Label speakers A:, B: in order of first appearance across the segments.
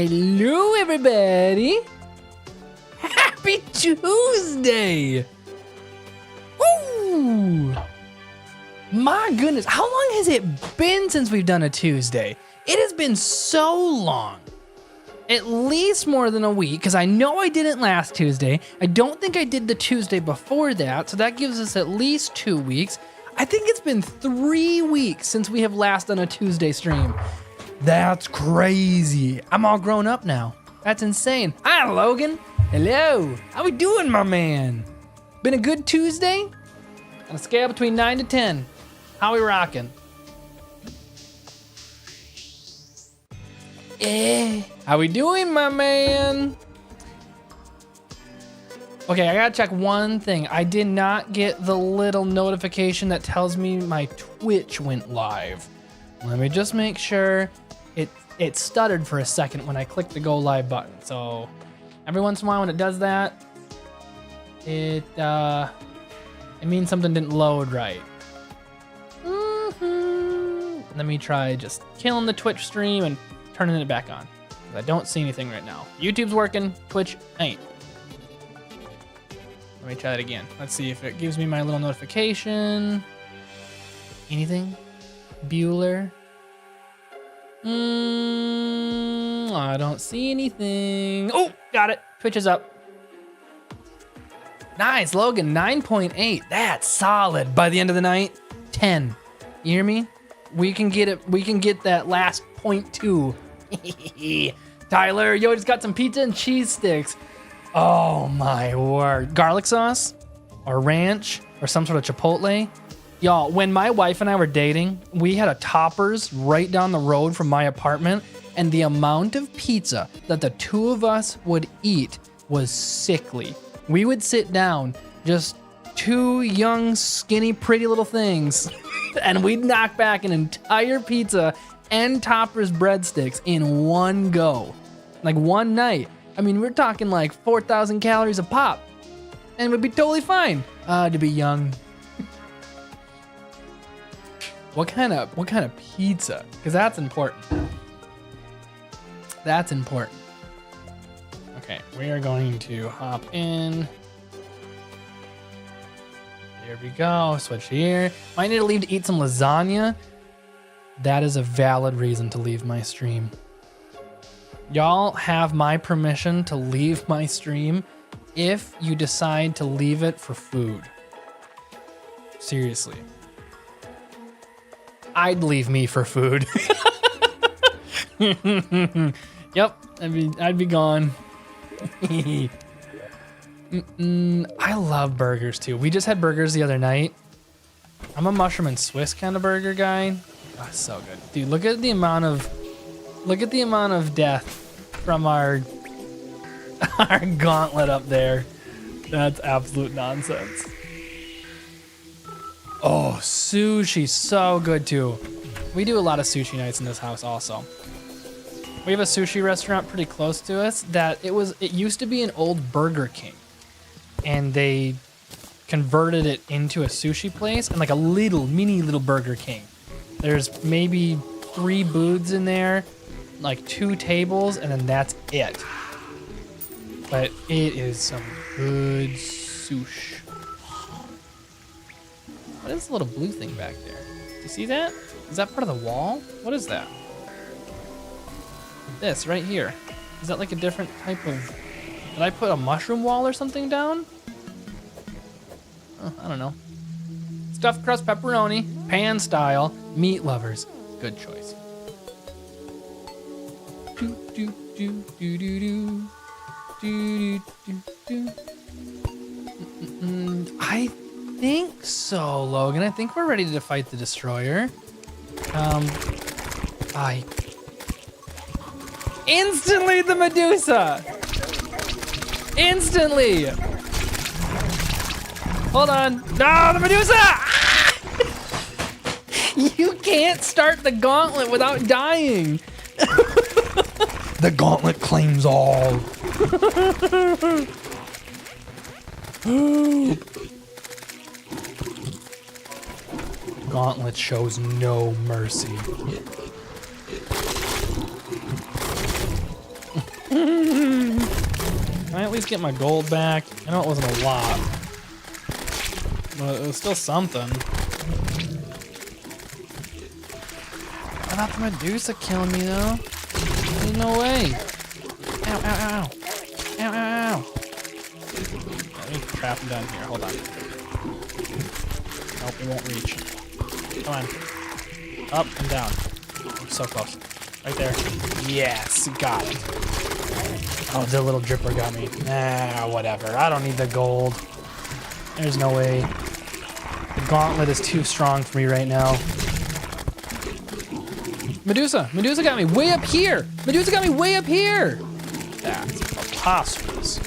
A: Hello, everybody. Happy Tuesday. Woo! My goodness, how long has it been since we've done a Tuesday? It has been so long. At least more than a week, because I know I didn't last Tuesday. I don't think I did the Tuesday before that, so that gives us at least 2 weeks. I think it's been 3 weeks since we have last done a Tuesday stream. That's crazy. I'm all grown up now. That's insane. Hi, Logan. Hello. How we doing, my man? Been a good Tuesday? On a scale between 9 to 10. How we rocking? How we doing, my man? Okay, I gotta check one thing. I did not get the little notification that tells me my Twitch went live. Let me just make sure. It stuttered for a second when I clicked the go live button. So every once in a while when it does that, it means something didn't load right. Let me try just killing the Twitch stream and turning it back on. I don't see anything right now. YouTube's working, Twitch ain't. Let me try that again. Let's see if it gives me my little notification. Anything? Bueller? I don't see anything. Oh, got it. Twitch is up. Nice, Logan, 9.8. That's solid. By the end of the night, 10. You hear me? We can get it. We can get that last 0.2. Tyler, yo, just got some pizza and cheese sticks. Oh my word. Garlic sauce or ranch or some sort of chipotle. Y'all, when my wife and I were dating, we had a Toppers right down the road from my apartment, and the amount of pizza that the two of us would eat was sickly. We would sit down, just two young, skinny, pretty little things, and we'd knock back an entire pizza and Toppers breadsticks in one go. Like one night. I mean, we're talking like 4,000 calories a pop, and we'd be totally fine. To be young. What kind of pizza? Because that's important. That's important. Okay, we are going to hop in. There we go. Switch here. Might need to leave to eat some lasagna. That is a valid reason to leave my stream. Y'all have my permission to leave my stream if you decide to leave it for food. Seriously. I'd leave me for food. Yep, I'd be gone. I love burgers too. We just had burgers the other night. I'm a mushroom and Swiss kind of burger guy. Oh, so good, dude. Look at the amount of death from our gauntlet up there. That's absolute nonsense. Oh, sushi, so good too. We do a lot of sushi nights in this house also. We have a sushi restaurant pretty close to us that it used to be an old Burger King, and they converted it into a sushi place and like a mini little Burger King. There's maybe 3 booths in there, like 2 tables, and then that's it. But it is some good sushi. What is the little blue thing back there? Do you see that? Is that part of the wall? What is that? This right here. Is that like a different type of... Did I put a mushroom wall or something down? Oh, I don't know. Stuffed crust pepperoni, pan style, meat lovers. Good choice. Do, do, do, do, do, do. Do, do, do, do. I think so, Logan. I think we're ready to fight the destroyer. Instantly the Medusa! Instantly! Hold on. No, the Medusa! Ah! You can't start the gauntlet without dying. The gauntlet claims all. Gauntlet shows no mercy. I at least get my gold back? I know it wasn't a lot, but it was still something. How about the Medusa killing me though? There's no way. Ow, ow, ow, ow. Ow, ow, ow. Let me trap him down here. Hold on. Nope, it won't reach. Come on. Up and down. Oh, so close. Right there. Yes, got it. Oh, the little dripper got me. Nah, whatever. I don't need the gold. There's no way. The gauntlet is too strong for me right now. Medusa! Medusa got me way up here! Medusa got me way up here! That's preposterous.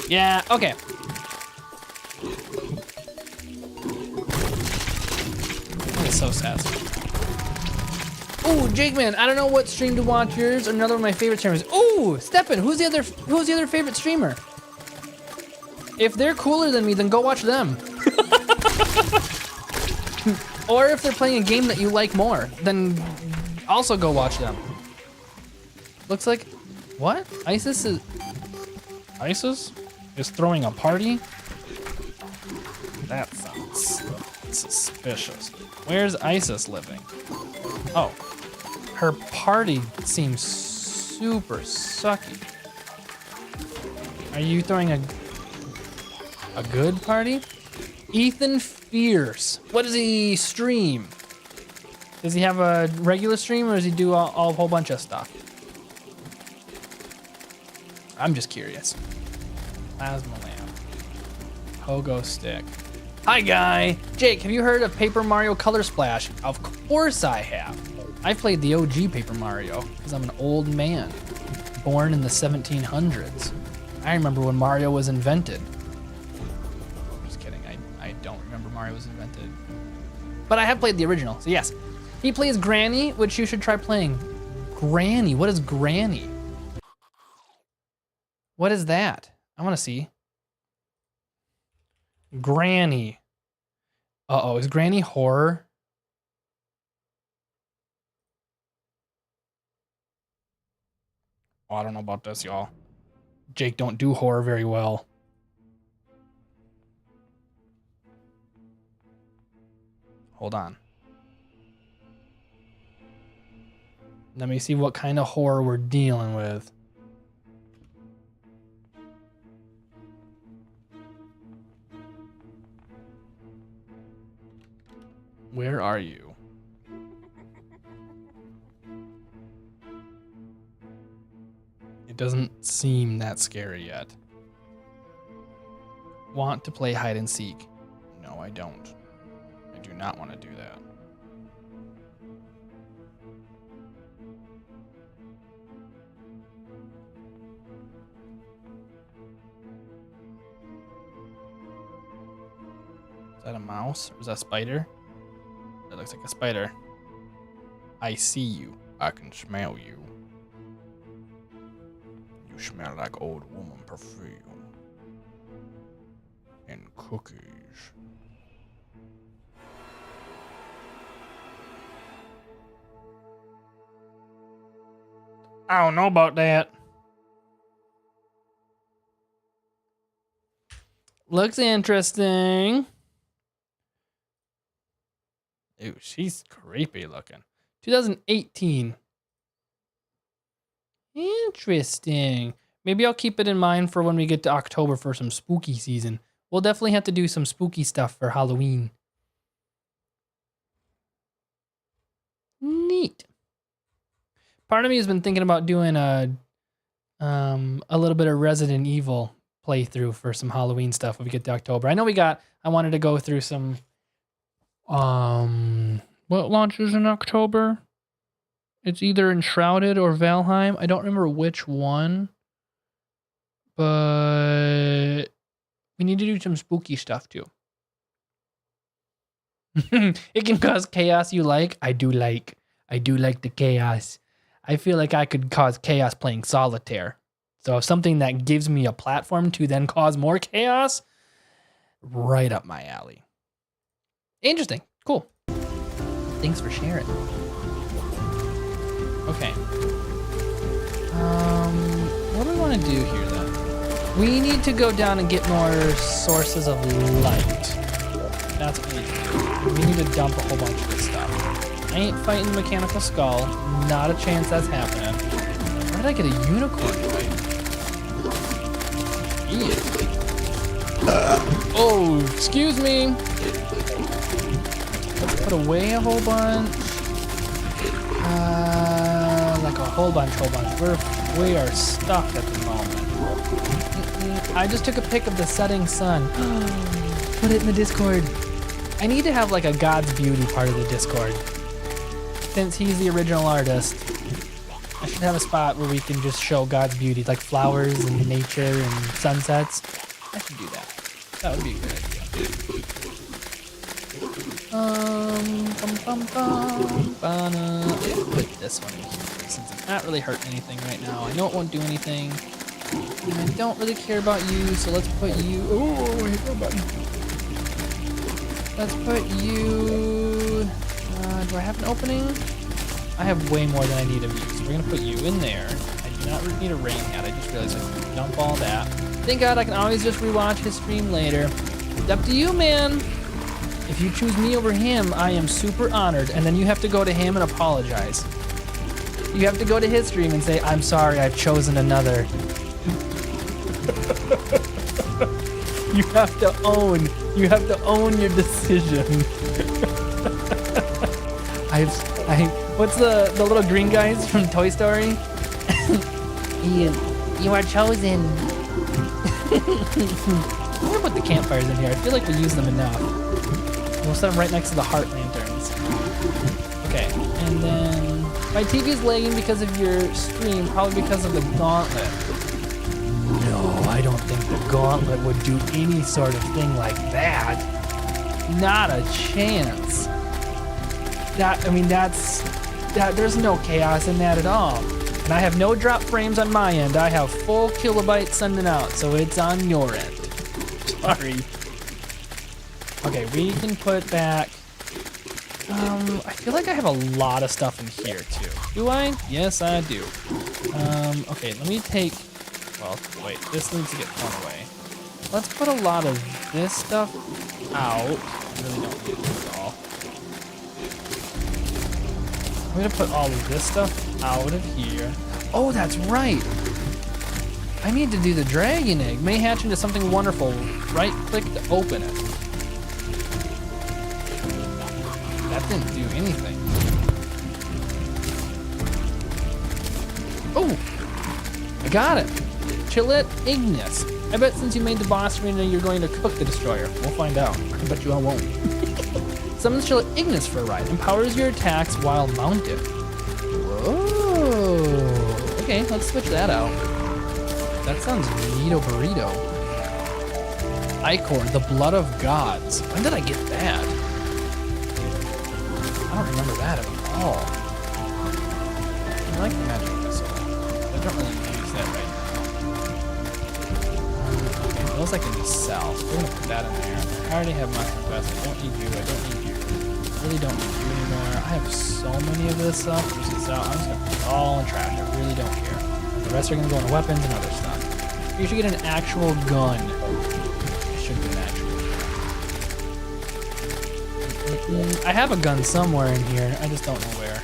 A: Yeah, okay. That is so sad. Ooh, Jake Man, I don't know what stream to watch, yours or another of my favorite streamers. Ooh, Steppen, who's the other favorite streamer? If they're cooler than me, then go watch them. Or if they're playing a game that you like more, then also go watch them. Looks like, what? ISIS is throwing a party? That sounds suspicious. Where's ISIS living? Oh, her party seems super sucky. Are you throwing a good party? Ethan Fierce. What does he stream? Does he have a regular stream or does he do a whole bunch of stuff? I'm just curious. Plasma lamp. Pogo stick. Hi, guy. Jake, have you heard of Paper Mario Color Splash? Of course I have. I played the OG Paper Mario because I'm an old man, born in the 1700s. I remember when Mario was invented. Just kidding, I don't remember Mario was invented. But I have played the original, so yes. He plays Granny, which you should try playing. Granny, what is Granny? What is that? I wanna see. Granny. Uh-oh, is Granny horror? Oh, I don't know about this, y'all. Jake don't do horror very well. Hold on. Let me see what kind of horror we're dealing with. Where are you? It doesn't seem that scary yet. Want to play hide and seek? No, I don't. I do not want to do that. Is that a mouse or is that a spider? That looks like a spider. I see you. I can smell you. You smell like old woman perfume. And cookies. I don't know about that. Looks interesting. Ooh, she's creepy looking. 2018. Interesting. Maybe I'll keep it in mind for when we get to October for some spooky season. We'll definitely have to do some spooky stuff for Halloween. Neat. Part of me has been thinking about doing a little bit of Resident Evil playthrough for some Halloween stuff when we get to October. I wanted to go through some what launches in October? It's either Enshrouded or Valheim. I don't remember which one, but we need to do some spooky stuff too. It can cause chaos. You like? I do like the chaos. I feel like I could cause chaos playing solitaire. So something that gives me a platform to then cause more chaos, right up my alley. Interesting. Cool. Thanks for sharing. Okay. What do we want to do here then? We need to go down and get more sources of light. That's what we need to do. We need to dump a whole bunch of this stuff. I ain't fighting the mechanical skull. Not a chance that's happening. Where did I get a unicorn fight? Yeah. Oh, excuse me. Let's put away a whole bunch. Like a whole bunch. We are stuck at the moment. I just took a pic of the setting sun. Put it in the Discord. I need to have like a God's beauty part of the Discord. Since he's the original artist, I should have a spot where we can just show God's beauty, like flowers and nature and sunsets. I should do that. That would be a good idea. Put this one in here since it's not really hurting anything right now. I know it won't do anything. And I don't really care about you, so let's put you. Oh, I hit the button. Let's put you. Do I have an opening? I have way more than I need of you, so we're gonna put you in there. I do not need a rain hat. I just realized I can dump all that. Thank God I can always just rewatch his stream later. It's up to you, man. If you choose me over him, I am super honored, and then you have to go to him and apologize. You have to go to his stream and say, I'm sorry, I've chosen another. You have to own your decision. What's the little green guys from Toy Story? You are chosen. I'm gonna put the campfires in here. I feel like we use them enough. We'll set them right next to the heart lanterns. Okay, and then my TV is lagging because of your stream, probably because of the gauntlet. No, I don't think the gauntlet would do any sort of thing like that. Not a chance. There's no chaos in that at all. And I have no drop frames on my end. I have full kilobytes sending out, so it's on your end. Sorry. Okay, we can put back. I feel like I have a lot of stuff in here too. Do I? Yes, I do. Okay, let me take. Well, wait. This needs to get thrown away. Let's put a lot of this stuff out. I really don't need it at all. I'm gonna put all of this stuff out of here. Oh, that's right. I need to do the dragon egg. May hatch into something wonderful. Right click to open it. That didn't do anything. Oh, I got it. Chillet Ignis. I bet since you made the boss arena, you're going to cook the destroyer. We'll find out. I bet you I won't. Summons Chillet Ignis for a ride. Empowers your attacks while mounted. Whoa. Okay, let's switch that out. That sounds neato burrito. Icor, the blood of gods. When did I get that? I don't remember that at all. I like the magic missile. I don't really use that right now. Okay, those I can just sell. So we're gonna put that in there. I already have my quest. I don't need you. I don't need you. I really don't need you anymore. I have so many of this stuff. I'm just gonna put it all in trash. I really don't care. The rest are gonna go into weapons and other stuff. You should get an actual gun. I should get an actual gun. I have a gun somewhere in here. I just don't know where.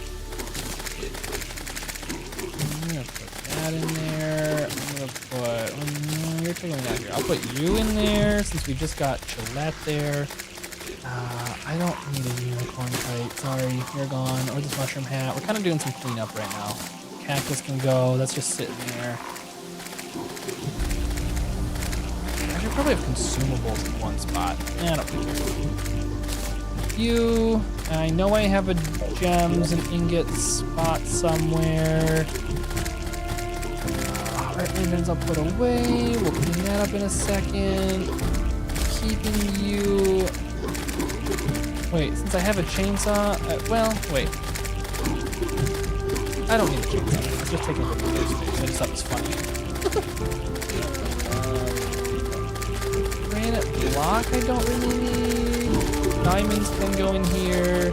A: I'm gonna put that in there. I'm gonna put. You're taking me out here. I'll put you in there since we just got Gillette there. I don't need a unicorn kite. Sorry, you're gone. Or this mushroom hat. We're kind of doing some cleanup right now. Cactus can go. That's just sitting there. I should probably have consumables in one spot. I don't care. You. I know I have a gems and ingot spot somewhere. Heart lanterns I'll put away. We'll clean that up in a second. Keeping you. Wait, since I have a chainsaw, well, wait. I don't need a chainsaw. Let's just take a look at this space. I just thought it was funny. Granite block I don't really need. Diamonds can go in here.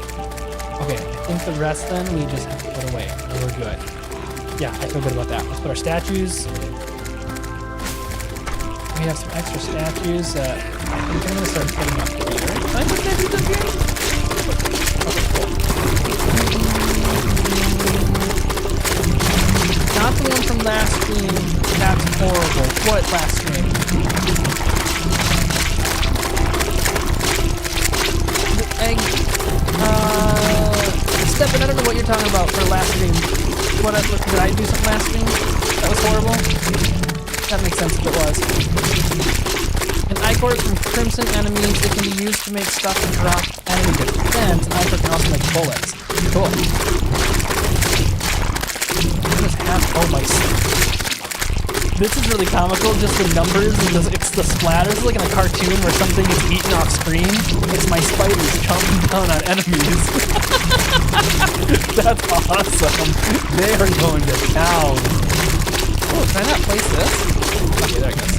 A: Okay, I think the rest then we just have to put away. And we're good. Yeah, I feel good about that. Let's put our statues. We have some extra statues that I think I'm gonna start putting up here. Can I put statues up here? Okay, cool. Not the one from last stream. That's horrible. What last stream? Stephen, I don't know what you're talking about for last stream. Did I do something last stream that was horrible? That makes sense if it was. An ichor from crimson enemies. It can be used to make stuff and drop enemy defense. An ichor can also make bullets. Cool. Oh my. This is really comical, just the numbers and it's the splatters. It's like in a cartoon where something is eaten off screen. It's my spiders chomping down on enemies. That's awesome. They are going to town. Oh, can I not place this? Okay, there it goes.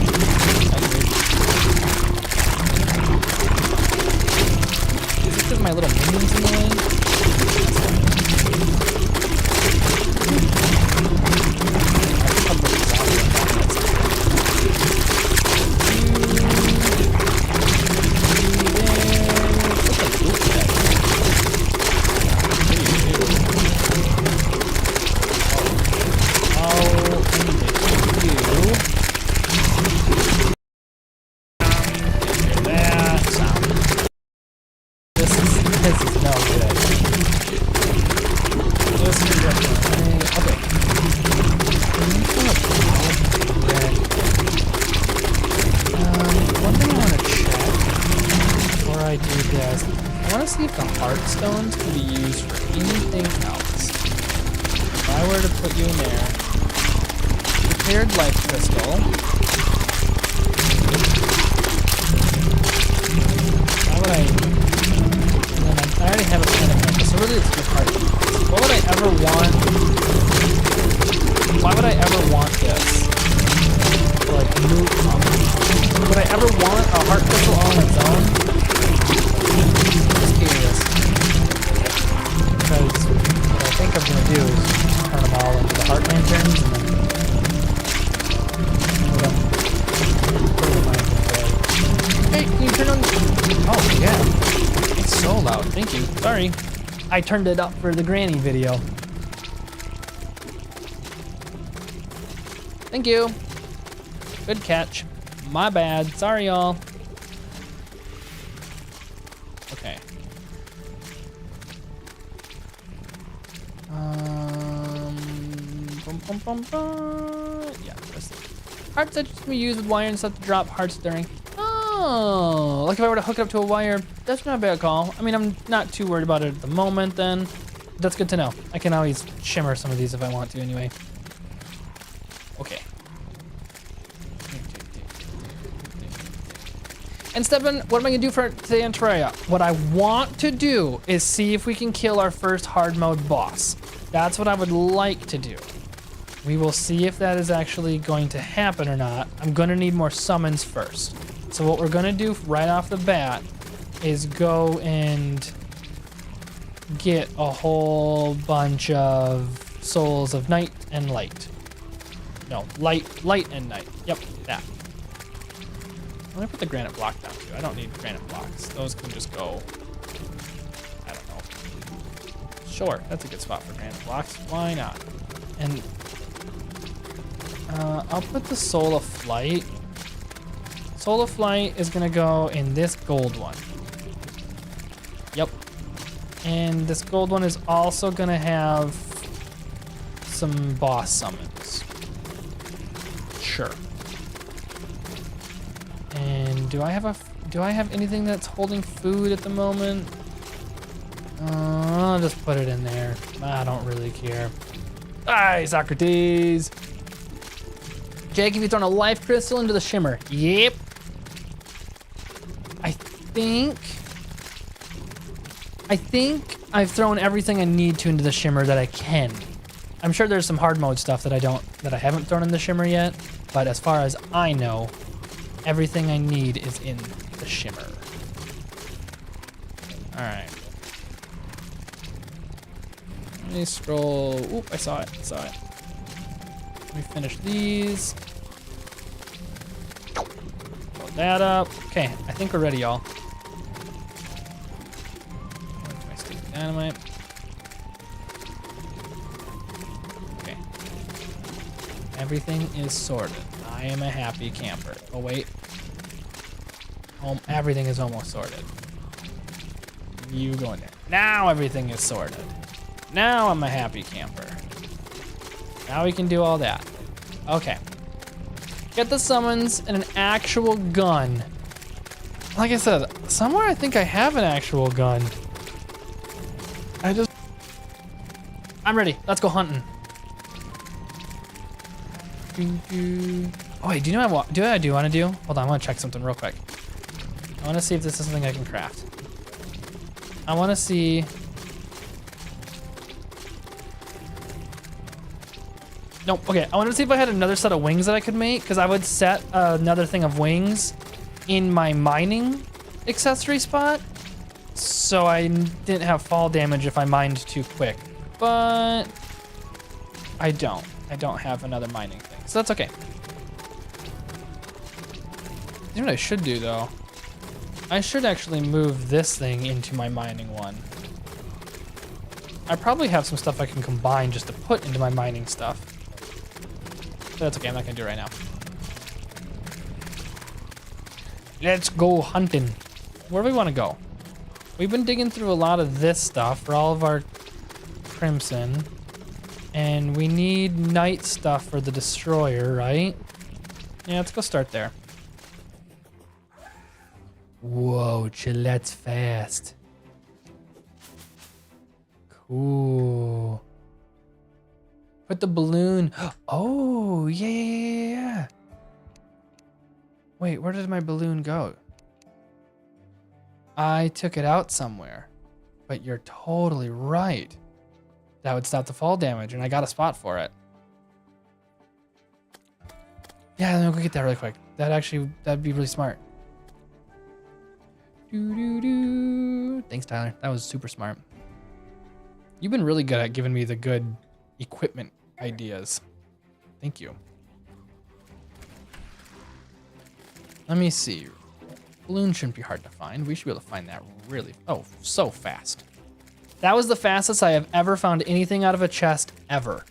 A: Is it because my little minions in the way? Stones can be used for anything else. If I were to put you in there, prepared life crystal. Why would I? And then I already have a kind of crystal, so really it's just hard. What would I ever want? Why would I ever want this? Like move? Would I ever want a heart crystal on its own? Just curious. Because what I think I'm going to do is turn them all into the heart lanterns and then put them in my inventory. Hey, can you turn on? Oh, yeah. It's so loud. Thank you. Sorry. I turned it up for the granny video. Thank you. Good catch. My bad. Sorry, y'all. Okay. Yeah, hearts that can be used with wire and stuff to drop hearts during. Oh, like if I were to hook it up to a wire, that's not a bad call. I mean, I'm not too worried about it at the moment then. That's good to know. I can always shimmer some of these if I want to anyway. Okay. And Stephen, what am I gonna do for today in Terraria? What I want to do is see if we can kill our first hard mode boss. That's what I would like to do. We will see if that is actually going to happen or not. I'm gonna need more summons first. So what we're gonna do right off the bat is go and get a whole bunch of souls of night and light. No, light and night. Yep, that. I'm gonna put the granite block down too. I don't need granite blocks. Those can just go, I don't know. Sure, that's a good spot for granite blocks. Why not? And I'll put the Soul of Flight. Soul of Flight is gonna go in this gold one. Yep. And this gold one is also gonna have some boss summons. Sure. And do I have anything that's holding food at the moment? I'll just put it in there. I don't really care. Aye, Socrates. Jake, have you thrown a life crystal into the shimmer? Yep. I think I've thrown everything I need to into the shimmer that I can. I'm sure there's some hard mode stuff that I haven't thrown in the shimmer yet, but as far as I know, everything I need is in the shimmer. All right. Let me scroll. Oop, I saw it. Let me finish these. Load that up. Okay, I think we're ready, y'all. My stick of dynamite. Okay. Everything is sorted. I am a happy camper. Oh, wait. Everything is almost sorted. You go in there. Now everything is sorted. Now I'm a happy camper. Now we can do all that. Okay. Get the summons and an actual gun. Like I said, somewhere I think I have an actual gun. I'm ready. Let's go hunting. Oh wait, do you know what I do want to do? Hold on, I want to check something real quick. I want to see if this is something I can craft. I want to see. Nope, okay, I wanted to see if I had another set of wings that I could make, because I would set another thing of wings in my mining accessory spot, so I didn't have fall damage if I mined too quick. But I don't have another mining thing, so that's okay. You know what I should do though? I should actually move this thing into my mining one. I probably have some stuff I can combine just to put into my mining stuff. But that's okay, I'm not gonna do it right now. Let's go hunting. Where do we wanna go? We've been digging through a lot of this stuff for all of our crimson. And we need night stuff for the destroyer, right? Yeah, let's go start there. Whoa, Chilette's fast. Cool. Put the balloon. Oh, yeah. Wait, where did my balloon go? I took it out somewhere. But you're totally right. That would stop the fall damage, and I got a spot for it. Yeah, let me go get that really quick. That'd be really smart. Thanks, Tyler. That was super smart. You've been really good at giving me the good equipment ideas. Thank you. Let me see. Balloon shouldn't be hard to find. We should be able to find that really, so fast. That was the fastest I have ever found anything out of a chest ever.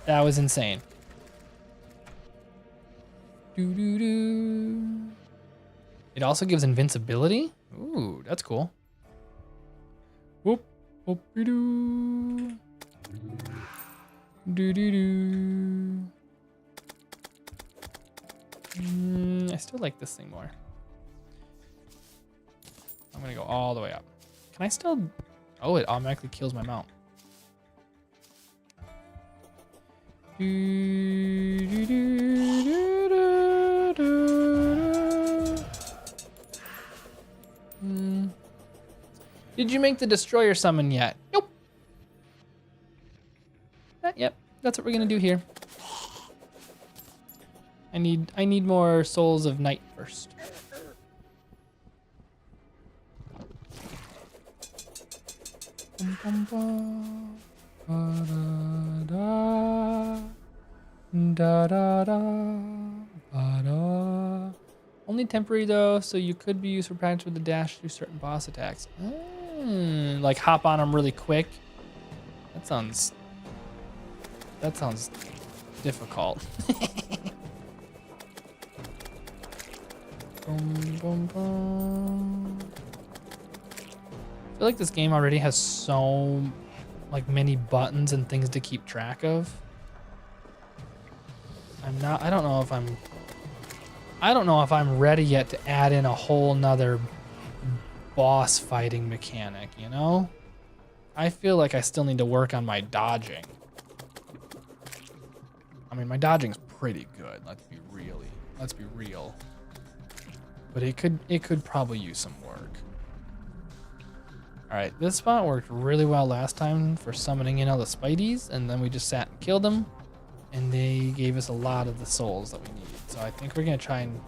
A: That was insane. It also gives invincibility. Ooh, that's cool. Whoop, whoop, doo. Doo. I still like this thing more. I'm gonna go all the way up. Can I still? Oh, it automatically kills my mount. Did you make the destroyer summon yet? Nope. Not yet. That's what we're gonna do here. I need more souls of night first. Only temporary though, so you could be used for practice with the dash through certain boss attacks. Like hop on them really quick. That sounds difficult. Boom, boom, boom. I feel like this game already has so many buttons and things to keep track of. I don't know if I'm ready yet to add in a whole nother boss fighting mechanic, you know? I feel like I still need to work on my dodging. I mean, my dodging's pretty good, let's be real. But it could probably use some work. All right, this spot worked really well last time for summoning in all the Spideys, and then we just sat and killed them, and they gave us a lot of the souls that we needed. So I think we're gonna try and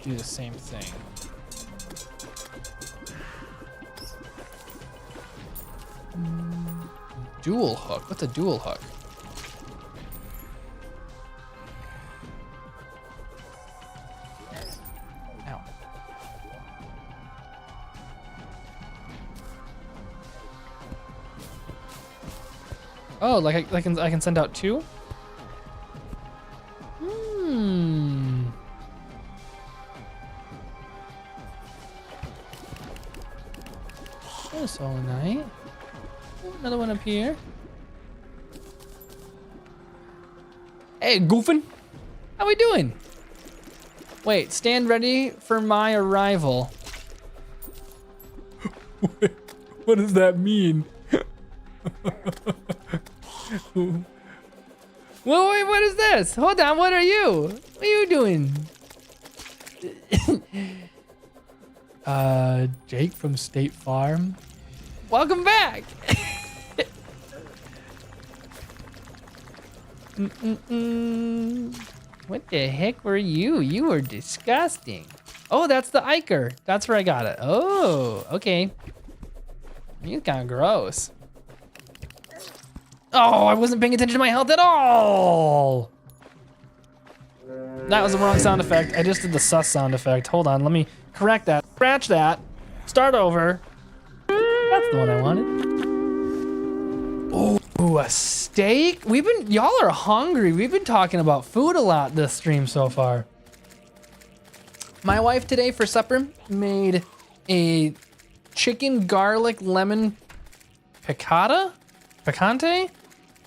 A: do the same thing. dual hook. What's a dual hook? Ow. Oh, like I can send out 2? That's all night. Another one up here. Hey, Goofin. How we doing? Wait, stand ready for my arrival. What does that mean? Wait, what is this? Hold on, what are you? What are you doing? Jake from State Farm. Welcome back. What the heck were you? You were disgusting. Oh, that's the Iker. That's where I got it. Oh, okay. He's kind of gross. Oh, I wasn't paying attention to my health at all. That was the wrong sound effect. I just did the sus sound effect. Hold on, let me correct that. Scratch that. Start over. That's the one I wanted. Oh, a steak? Y'all are hungry. We've been talking about food a lot this stream so far. My wife today for supper made a chicken garlic lemon piccata? Picante?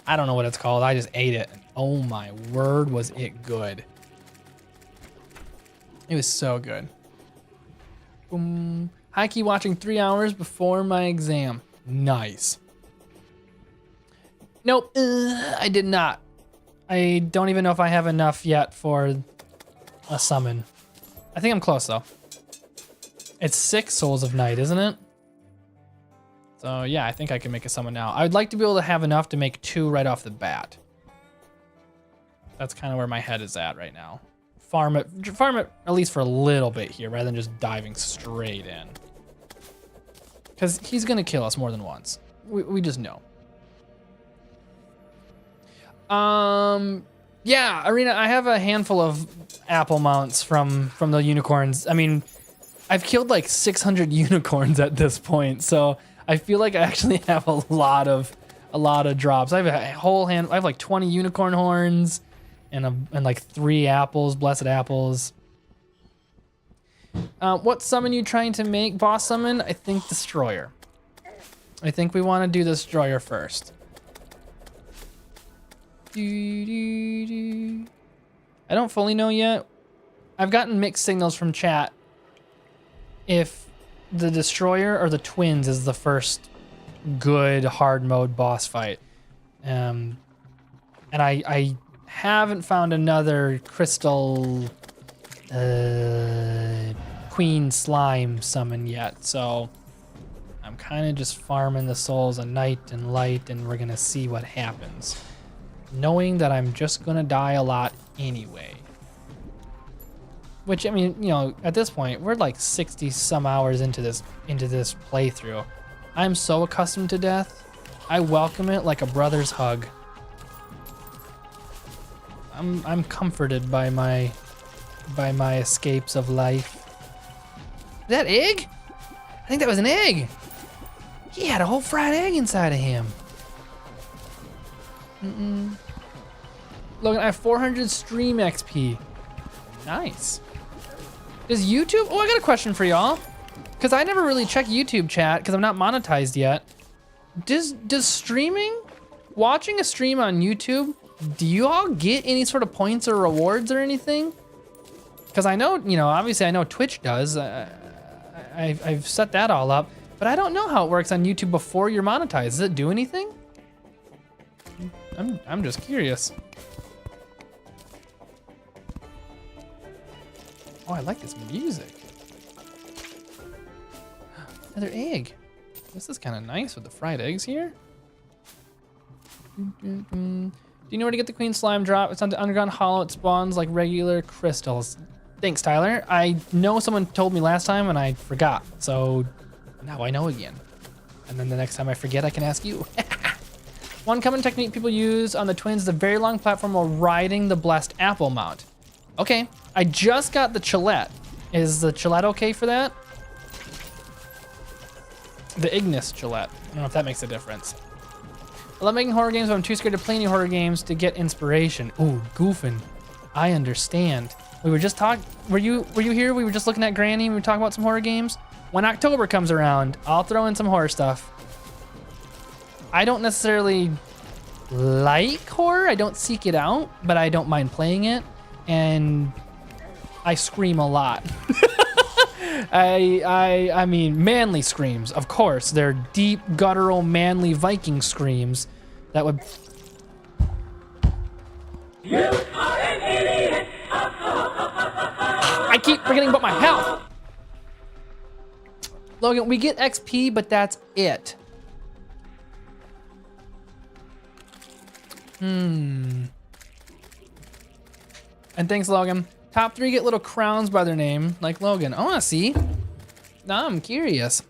A: I don't know what it's called. I just ate it. Oh my word, was it good. It was so good. Boom. High key watching 3 hours before my exam. Nice. Nope, I did not. I don't even know if I have enough yet for a summon. I think I'm close though. It's 6 Souls of Night, isn't it? So yeah, I think I can make a summon now. I would like to be able to have enough to make 2 right off the bat. That's kind of where my head is at right now. Farm it at least for a little bit here rather than just diving straight in. Because he's gonna kill us more than once. We just know. Yeah, Arena, I have a handful of apple mounts from the unicorns. I mean, I've killed like 600 unicorns at this point, so I feel like I actually have a lot of drops. I have a whole hand. I have like 20 unicorn horns, and like 3 apples, blessed apples. What summon you trying to make? Boss summon? I think Destroyer. I think we want to do Destroyer first. I don't fully know yet. I've gotten mixed signals from chat if the Destroyer or the Twins is the first good hard mode boss fight. And I haven't found another crystal queen slime summon yet, so I'm kind of just farming the souls of night and light, and we're gonna see what happens, knowing that I'm just gonna die a lot anyway. Which, I mean, you know, at this point we're like 60 some hours into this playthrough. I'm so accustomed to death. I welcome it like a brother's hug. I'm comforted by my escapes of life. Is that egg? I think that was an egg. He had a whole fried egg inside of him. Look, I have 400 stream XP. Nice. Does YouTube? Oh, I got a question for y'all. Because I never really check YouTube chat because I'm not monetized yet. Does streaming, watching a stream on YouTube, do you all get any sort of points or rewards or anything? Because I know, you know, obviously I know Twitch does. I've set that all up, but I don't know how it works on YouTube before you're monetized. Does it do anything? I'm just curious. Oh, I like this music. Another egg. This is kind of nice with the fried eggs here. Do you know where to get the queen slime drop? It's on the underground hollow. It spawns like regular crystals. Thanks, Tyler. I know someone told me last time and I forgot, so now I know again. And then the next time I forget, I can ask you. One common technique people use on the twins is a very long platform while riding the blessed apple mount. Okay, I just got the Chillette. Is the Chillette okay for that? The Ignis Chillette. I don't know if that makes a difference. I love making horror games, but I'm too scared to play any horror games to get inspiration. Ooh, goofing. I understand. We were just talking. Were you here? We were just looking at Granny. We were talking about some horror games. When October comes around, I'll throw in some horror stuff. I don't necessarily like horror. I don't seek it out, but I don't mind playing it, and I scream a lot. I mean, manly screams, of course. They're deep, guttural, manly Viking screams that would. You are an idiot. I keep forgetting about my health. Logan, we get XP, but that's it. And thanks, Logan. Top 3 get little crowns by their name, like Logan. I wanna see. Now I'm curious.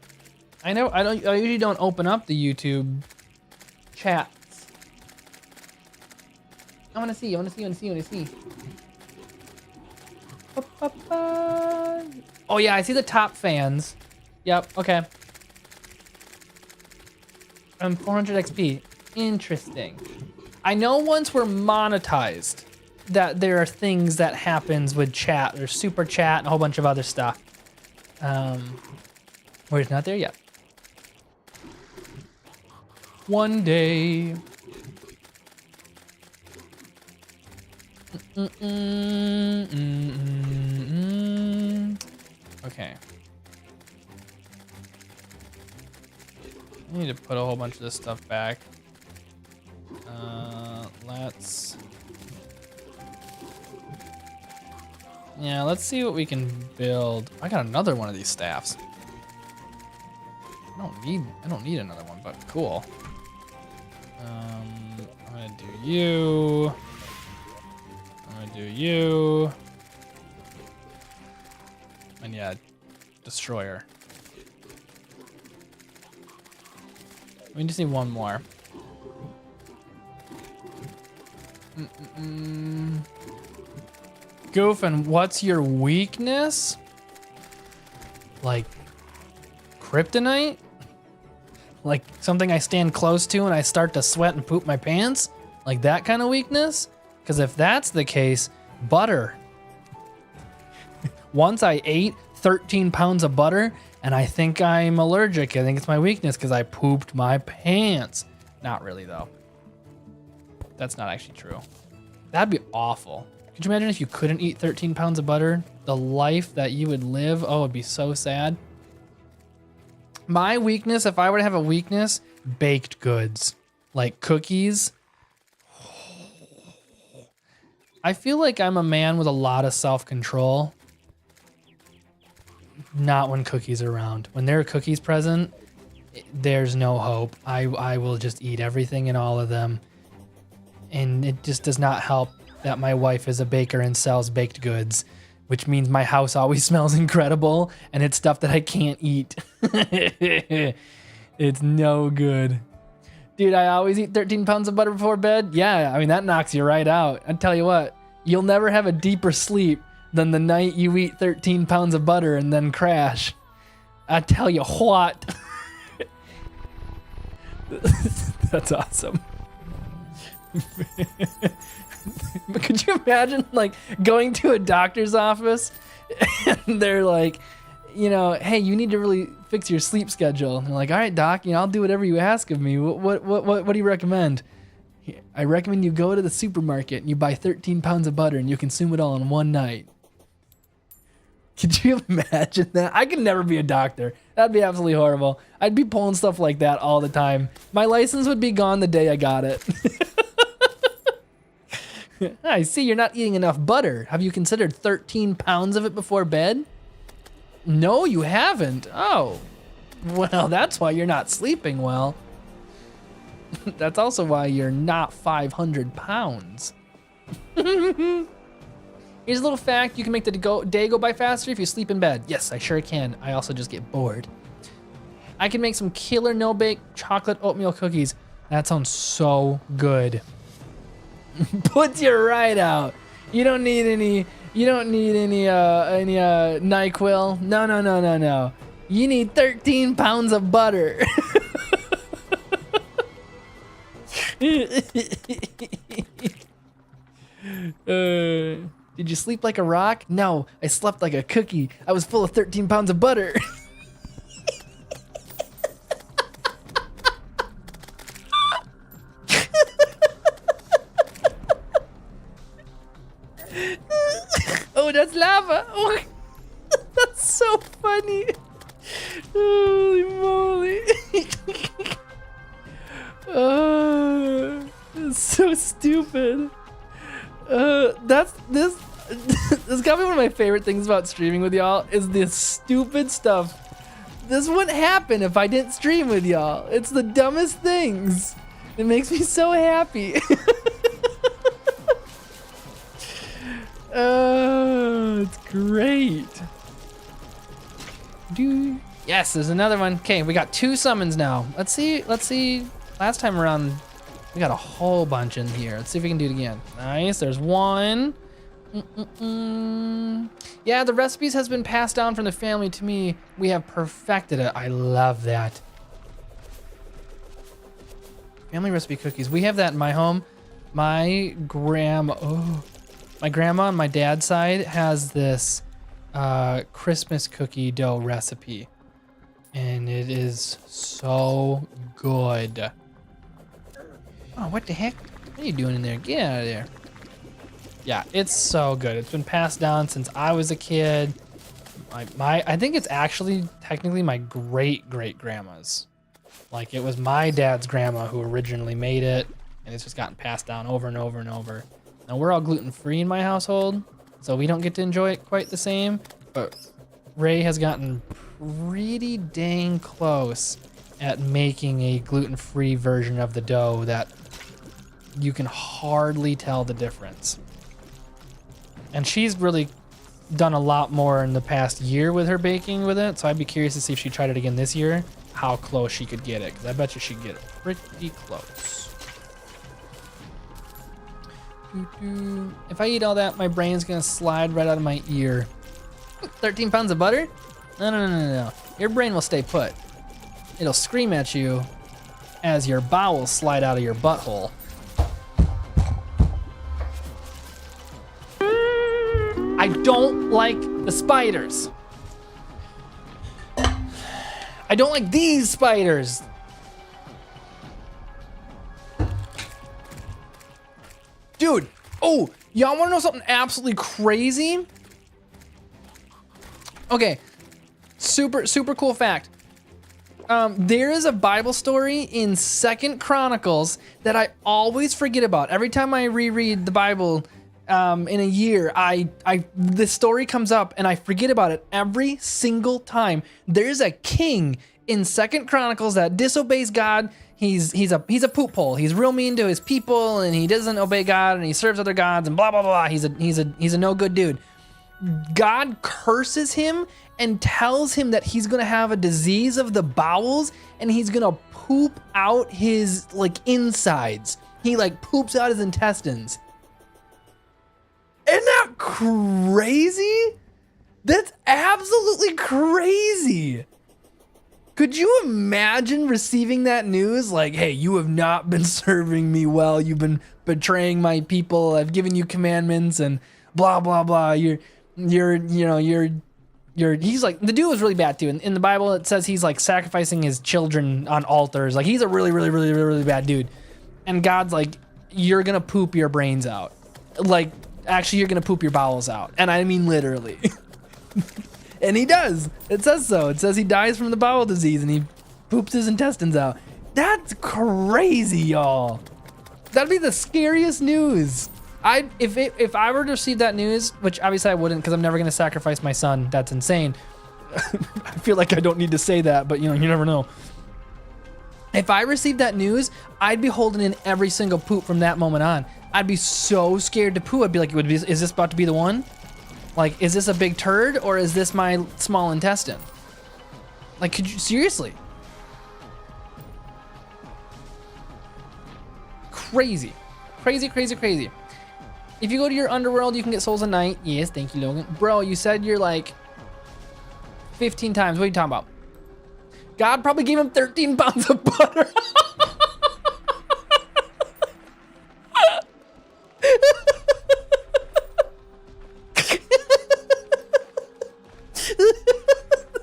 A: I usually don't open up the YouTube chats. I wanna see. Oh yeah, I see the top fans. Yep, okay. 400 XP. Interesting. I know once we're monetized that there are things that happens with chat. There's super chat and a whole bunch of other stuff. We're just not there yet. One day. Okay. I need to put a whole bunch of this stuff back. Let's see what we can build. I got another one of these staffs. I don't need another one, but cool. I'm gonna do you. I'm gonna do you. And yeah, destroyer. We just need one more. Goofin, what's your weakness? Like kryptonite? Like something I stand close to and I start to sweat and poop my pants? Like that kind of weakness? Because if that's the case, butter. Once I ate 13 pounds of butter and I think I'm allergic. I think it's my weakness because I pooped my pants. Not really though. That's not actually true. That'd be awful. Could you imagine if you couldn't eat 13 pounds of butter? The life that you would live, oh, it'd be so sad. My weakness, if I were to have a weakness, baked goods. Like cookies. I feel like I'm a man with a lot of self-control. Not when cookies are around. When there are cookies present, there's no hope. I will just eat everything and all of them. And it just does not help that my wife is a baker and sells baked goods, which means my house always smells incredible and it's stuff that I can't eat. It's no good. Dude, I always eat 13 pounds of butter before bed. Yeah, I mean, that knocks you right out. I tell you what, you'll never have a deeper sleep than the night you eat 13 pounds of butter and then crash. I tell you what. That's awesome. But could you imagine like going to a doctor's office and they're like, you know, hey, you need to really fix your sleep schedule. And they're like, all right, doc, you know, I'll do whatever you ask of me. What do you recommend? I recommend you go to the supermarket and you buy 13 pounds of butter and you consume it all in one night. Could you imagine that? I could never be a doctor. That'd be absolutely horrible. I'd be pulling stuff like that all the time. My license would be gone the day I got it. I see you're not eating enough butter. Have you considered 13 pounds of it before bed? No, you haven't. Oh, well, that's why you're not sleeping well. That's also why you're not 500 pounds. Here's a little fact. You can make the day go by faster if you sleep in bed. Yes, I sure can. I also just get bored. I can make some killer no-bake chocolate oatmeal cookies. That sounds so good. Puts you right out. You don't need any. You don't need any NyQuil. No. You need 13 pounds of butter. Did you sleep like a rock? No, I slept like a cookie. I was full of 13 pounds of butter. Oh, that's lava. Oh, that's so funny. Holy moly. It's so stupid. That's this. This got to be one of my favorite things about streaming with y'all is this stupid stuff. This wouldn't happen if I didn't stream with y'all. It's the dumbest things. It makes me so happy. Oh, it's great. Dude. Yes, there's another one. Okay, we got 2 summons now. Let's see. Last time around, we got a whole bunch in here. Let's see if we can do it again. Nice, there's 1. Yeah, the recipes has been passed down from the family to me. We have perfected it. I love that. Family recipe cookies. We have that in my home. My grandma on my dad's side has this Christmas cookie dough recipe. And it is so good. Oh, what the heck? What are you doing in there? Get out of there. Yeah, it's so good. It's been passed down since I was a kid. I think it's actually technically my great-great-grandma's. Like, it was my dad's grandma who originally made it, and it's just gotten passed down over and over and over. Now, we're all gluten-free in my household, so we don't get to enjoy it quite the same, but Ray has gotten pretty dang close at making a gluten-free version of the dough that you can hardly tell the difference. And she's really done a lot more in the past year with her baking with it, so I'd be curious to see if she tried it again this year, how close she could get it, because I bet you she'd get it pretty close. If I eat all that, my brain's gonna slide right out of my ear. 13 pounds of butter? No. Your brain will stay put. It'll scream at you as your bowels slide out of your butthole. I don't like the spiders. I don't like these spiders. Dude, oh, y'all wanna know something absolutely crazy? Okay, super cool fact. There is a Bible story in 2nd Chronicles that I always forget about. Every time I reread the Bible in a year, this story comes up and I forget about it every single time. There's a king in 2nd Chronicles that disobeys God. He's a poop hole. He's real mean to his people and he doesn't obey God and he serves other gods and blah blah blah. He's a no good dude. God curses him and tells him that he's gonna have a disease of the bowels and he's gonna poop out his insides. He poops out his intestines. Isn't that crazy? That's absolutely crazy. Could you imagine receiving that news? Like, hey, you have not been serving me well. You've been betraying my people. I've given you commandments and blah blah blah. He's like, the dude was really bad too. In the Bible, it says he's like sacrificing his children on altars. Like, he's a really bad dude. And God's like, you're gonna poop your brains out. Like, actually, you're gonna poop your bowels out. And I mean literally. And he does. It says so. It says he dies from the bowel disease and he poops his intestines out. That's crazy, y'all. That'd be the scariest news. If I were to receive that news, which obviously I wouldn't because I'm never gonna sacrifice my son. That's insane. I feel like I don't need to say that, but you never know. If I received that news, I'd be holding in every single poop from that moment on. I'd be so scared to poo. I'd be like, is this about to be the one? Like, is this a big turd or is this my small intestine? Like, could you seriously? crazy. Crazy, crazy, crazy. If you go to your underworld, you can get souls a night. Yes, thank you, Logan. Bro, you said you're like 15 times. What are you talking about? God probably gave him 13 pounds of butter.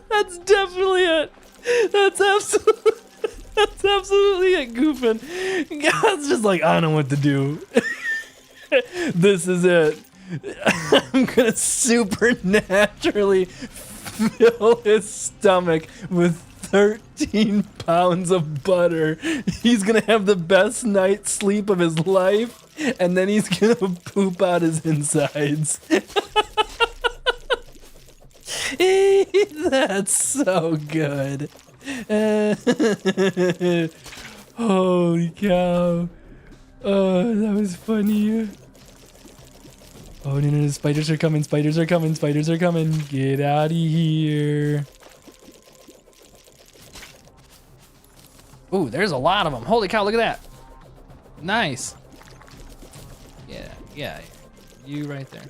A: That's definitely it. That's absolutely it, goofing. God's just like, I don't know what to do. This is it. I'm gonna supernaturally fill his stomach with 13 pounds of butter. He's gonna have the best night's sleep of his life, and then he's gonna poop out his insides. That's so good. Holy cow. Oh, that was funny. Oh, no, spiders are coming, spiders are coming, spiders are coming. Get out of here. Ooh, there's a lot of them. Holy cow, look at that. Nice. Yeah, you right there.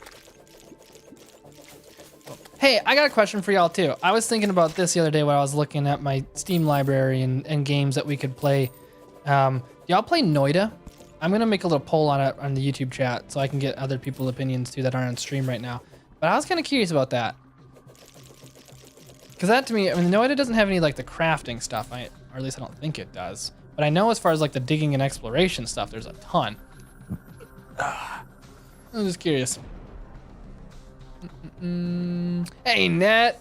A: Hey, I got a question for y'all too. I was thinking about this the other day when I was looking at my Steam library and games that we could play. Y'all play Noida? I'm gonna make a little poll on it on the YouTube chat so I can get other people's opinions too that aren't on stream right now. But I was kind of curious about that. Cause that to me, I mean, Noida doesn't have any like the crafting stuff, or at least I don't think it does. But I know as far as like the digging and exploration stuff, there's a ton. I'm just curious. Hey, Net.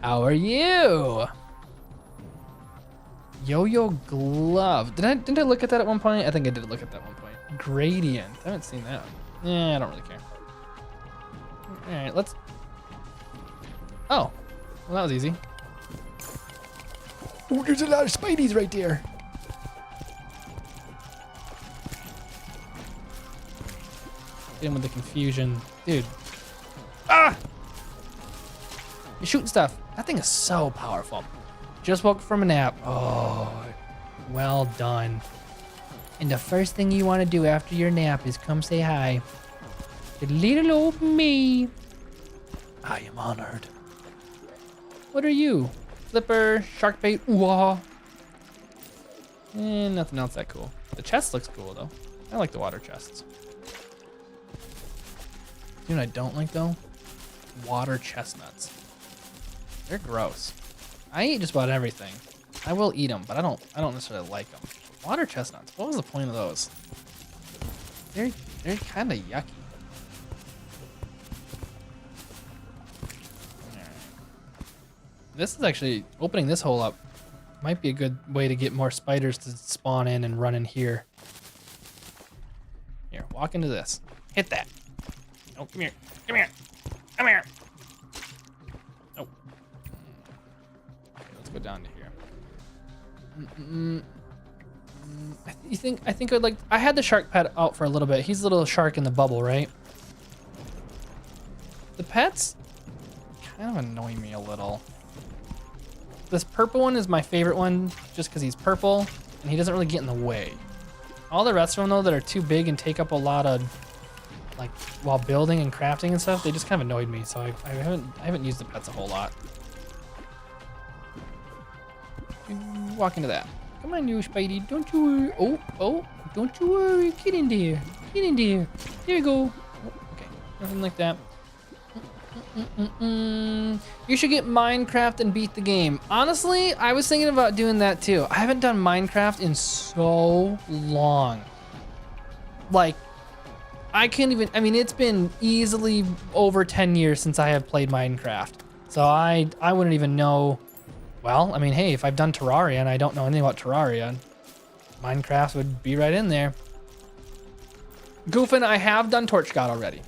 A: How are you? Yo-yo glove. Didn't I look at that at one point? I think I did look at that one point. Gradient. I haven't seen that. Yeah, I don't really care. All right, let's. Oh, well that was easy. Oh, there's a lot of spideys right there. Get him with the confusion, dude. Ah! You're shooting stuff. That thing is so powerful. Just woke from a nap. Oh, well done. And the first thing you want to do after your nap is come say hi to little old me. I am honored. What are you? Flipper, shark bait, ooh-ah. Nothing else that cool. The chest looks cool though. I like the water chests. You know what I don't like though? Water chestnuts. They're gross. I eat just about everything. I will eat them, but I don't necessarily like them. Water chestnuts. What was the point of those? They're kind of yucky. This is actually opening this hole up. Might be a good way to get more spiders to spawn in and run in here. Here, walk into this. Hit that. Oh, come here. Come here. Come here. Oh. Okay, let's go down to here. I think I'd like. I had the shark pet out for a little bit. He's a little shark in the bubble, right? The pets kind of annoy me a little. This purple one is my favorite one, just because he's purple and he doesn't really get in the way. All the rest of them though that are too big and take up a lot of, like, while building and crafting and stuff, they just kind of annoyed me. So I haven't used the pets a whole lot. Walk into that. Come on, you Spidey. Don't you worry. Oh, don't you worry. Get in there. Get in there. There you go. Oh, okay, nothing like that. You should get Minecraft and beat the game. Honestly, I was thinking about doing that too. I haven't done Minecraft in so long. Like, I can't even, I mean, it's been easily over 10 years since I have played Minecraft. So I wouldn't even know. Well, I mean, hey, if I've done Terraria and I don't know anything about Terraria, Minecraft would be right in there. Goofin, I have done Torch God already.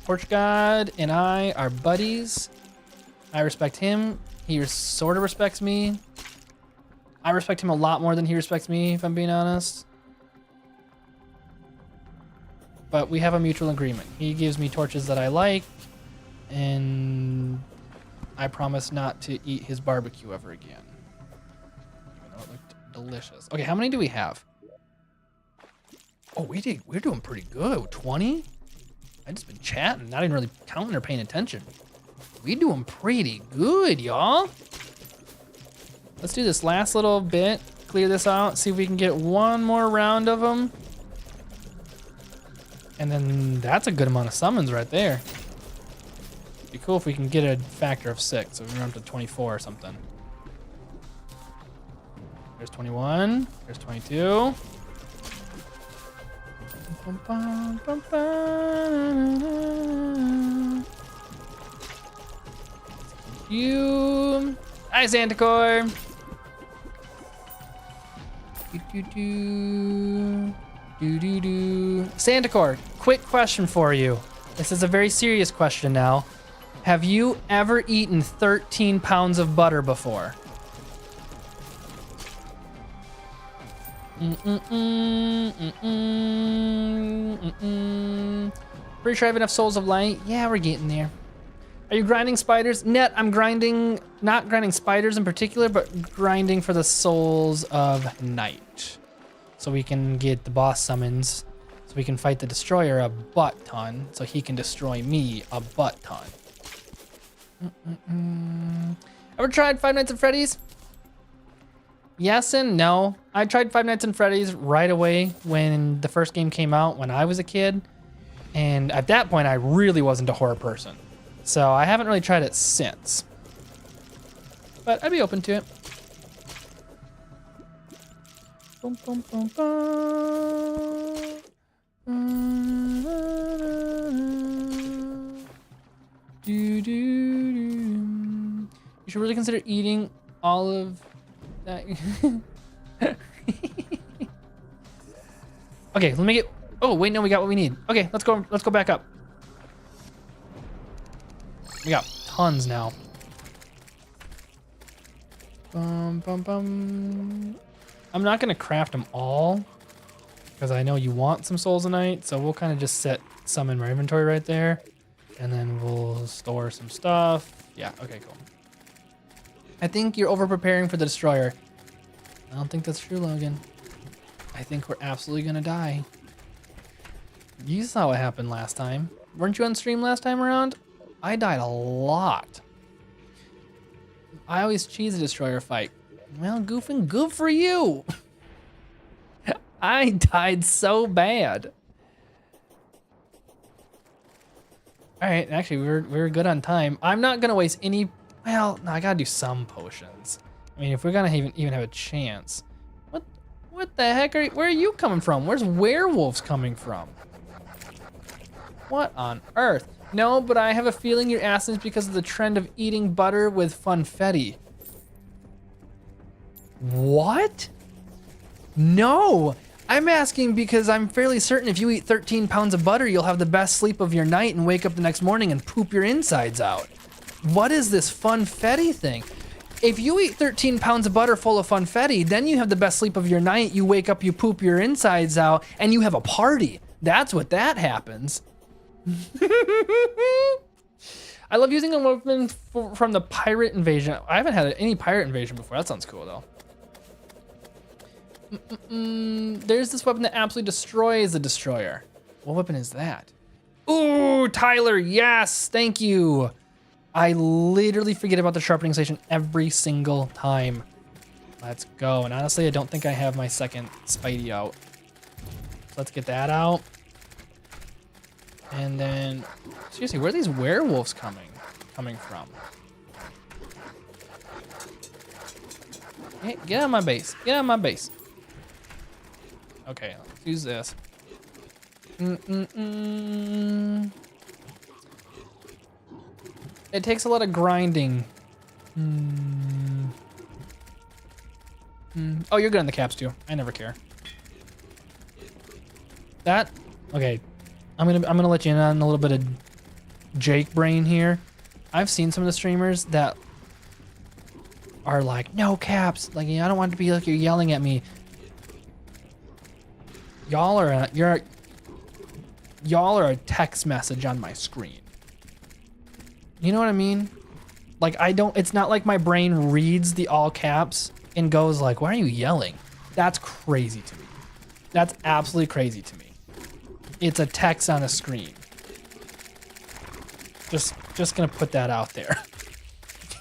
A: Torch God and I are buddies. I respect him. He sort of respects me. I respect him a lot more than he respects me, if I'm being honest. But we have a mutual agreement. He gives me torches that I like, and I promise not to eat his barbecue ever again. Even though it looked delicious. Okay, how many do we have? Oh, we're doing pretty good. 20? I just been chatting, not even really counting or paying attention. We doing pretty good, y'all. Let's do this last little bit. Clear this out. See if we can get one more round of them. And then that's a good amount of summons right there. Be cool if we can get a factor of 6. So we're up to 24 or something. There's 21. There's 22. You. Hi, Santicor. Santicor, quick question for you. This is a very serious question now. Have you ever eaten 13 pounds of butter before? Pretty sure I have enough souls of light. Yeah, we're getting there. Are you grinding spiders? Net, I'm grinding, not grinding spiders in particular, but grinding for the souls of night. So we can get the boss summons. So we can fight the destroyer a butt ton. So he can destroy me a butt ton. Ever tried Five Nights at Freddy's? Yes and no. I tried Five Nights at Freddy's right away when the first game came out when I was a kid. And at that point, I really wasn't a horror person. So I haven't really tried it since. But I'd be open to it. Boom, boom, boom, boom. Do, do, do. You should really consider eating all of that. Okay, let me get. Oh wait, no, we got what we need. Okay, let's go. Let's go back up. We got tons now. Bum, bum, bum. I'm not gonna craft them all because I know you want some souls a night, so we'll kind of just set some in my inventory right there, and then we'll store some stuff. Yeah. Okay. Cool. I think you're over preparing for the destroyer. I don't think that's true, Logan. I think we're absolutely gonna die. You saw what happened last time. Weren't you on stream last time around? I died a lot. I always cheese a destroyer fight. Well, Goofing, good for you. I died so bad. All right, actually, we're good on time. I'm not gonna waste any. Well, no, I gotta do some potions. I mean, if we're gonna even have a chance. What the heck where are you coming from? Where's werewolves coming from? What on earth? No, but I have a feeling you're asking this because of the trend of eating butter with funfetti. What? No, I'm asking because I'm fairly certain if you eat 13 pounds of butter, you'll have the best sleep of your night and wake up the next morning and poop your insides out. What is this funfetti thing? If you eat 13 pounds of butter full of funfetti, then you have the best sleep of your night, you wake up, you poop your insides out, and you have a party. That's what that happens. I love using a weapon from the pirate invasion. I haven't had any pirate invasion before. That sounds cool though. There's this weapon that absolutely destroys the destroyer. What weapon is that? Ooh, Tyler, yes, thank you. I literally forget about the sharpening station every single time. Let's go. And honestly, I don't think I have my second Spidey out. So let's get that out. And then, seriously, where are these werewolves coming from? Hey, get out of my base. Get out of my base. Okay, let's use this. It takes a lot of grinding. Oh, you're good on the caps too. I never care. That, okay. I'm gonna let you in on a little bit of Jake brain here. I've seen some of the streamers that are like, no caps. Like, I don't want it to be like you're yelling at me. Y'all are a text message on my screen. You know what I mean? Like, it's not like my brain reads the all caps and goes like, why are you yelling? That's crazy to me. That's absolutely crazy to me. It's a text on a screen. Just gonna put that out there.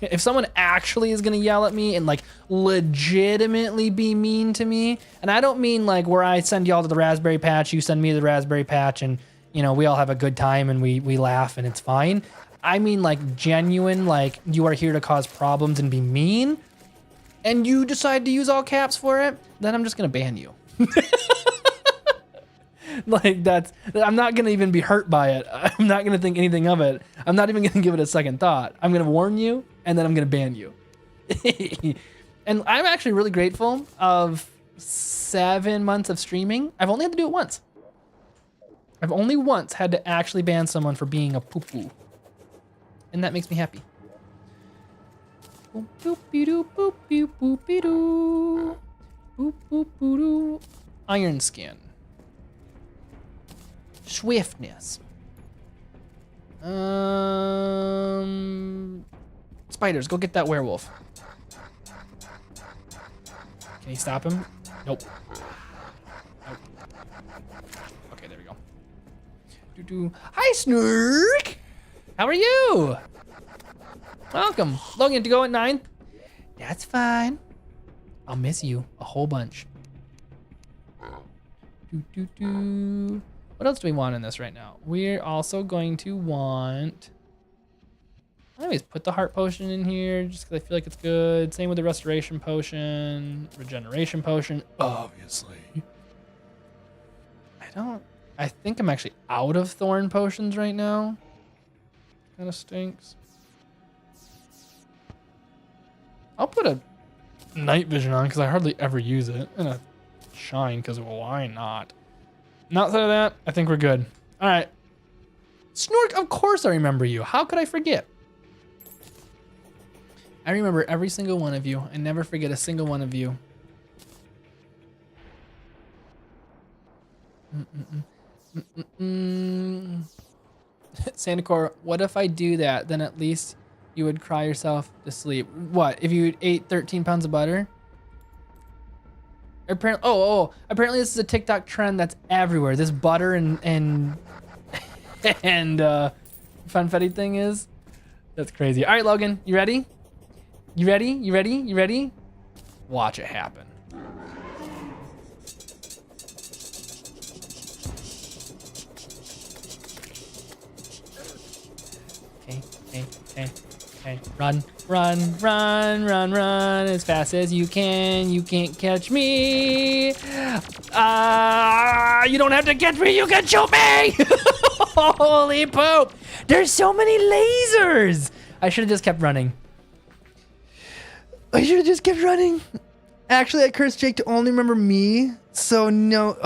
A: If someone actually is gonna yell at me and like legitimately be mean to me, and I don't mean like where I send y'all to the raspberry patch, you send me to the raspberry patch, and you know, we all have a good time and we laugh and it's fine. I mean like genuine, like you are here to cause problems and be mean, and you decide to use all caps for it, then I'm just gonna ban you. Like I'm not gonna even be hurt by it. I'm not gonna think anything of it. I'm not even gonna give it a second thought. I'm gonna warn you and then I'm gonna ban you. And I'm actually really grateful of 7 months of streaming. I've only had to do it once. I've only once had to actually ban someone for being a poo-poo. And that makes me happy. Boop, boop, doo, boop, boop, boop, doo. Boop, boop, doo. Iron skin. Swiftness. Spiders, go get that werewolf. Can you stop him? Nope. Nope. Okay, there we go. Doo-doo. Hi, Snurk! How are you? Welcome. Logan, to go at 9? That's fine. I'll miss you a whole bunch. Doo-doo-doo. What else do we want in this right now? We're also going to want... I always put the heart potion in here just because I feel like it's good. Same with the restoration potion, regeneration potion, obviously. I think I'm actually out of thorn potions right now. Kind of stinks. I'll put a night vision on because I hardly ever use it. And a shine because why not? Outside of that, I think we're good. All right. Snork, of course I remember you. How could I forget? I remember every single one of you. I never forget a single one of you. Sandacor, what if I do that? Then at least you would cry yourself to sleep. What, if you ate 13 pounds of butter? Apparently, apparently this is a TikTok trend that's everywhere. This butter and funfetti thing is. That's crazy. All right, Logan, you ready? You ready? You ready? You ready? Watch it happen. Okay. Run as fast as you can. You can't catch me. You don't have to catch me. You can shoot me. Holy poop. There's so many lasers. I should have just kept running. Actually, I cursed Jake to only remember me. So no,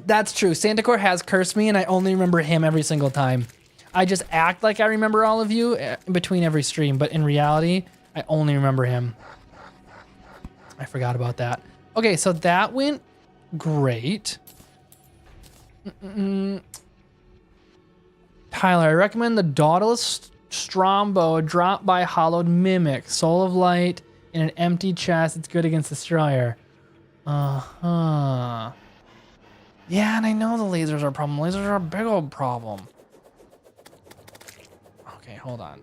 A: that's true. Santacor has cursed me and I only remember him every single time. I just act like I remember all of you in between every stream, but in reality, I only remember him. I forgot about that. Okay, so that went great. Tyler, I recommend the Dauntless Strombo drop by Hollowed Mimic. Soul of Light in an empty chest. It's good against Destroyer. Uh-huh. Yeah, and I know the lasers are a problem. Lasers are a big old problem. Okay, hold on.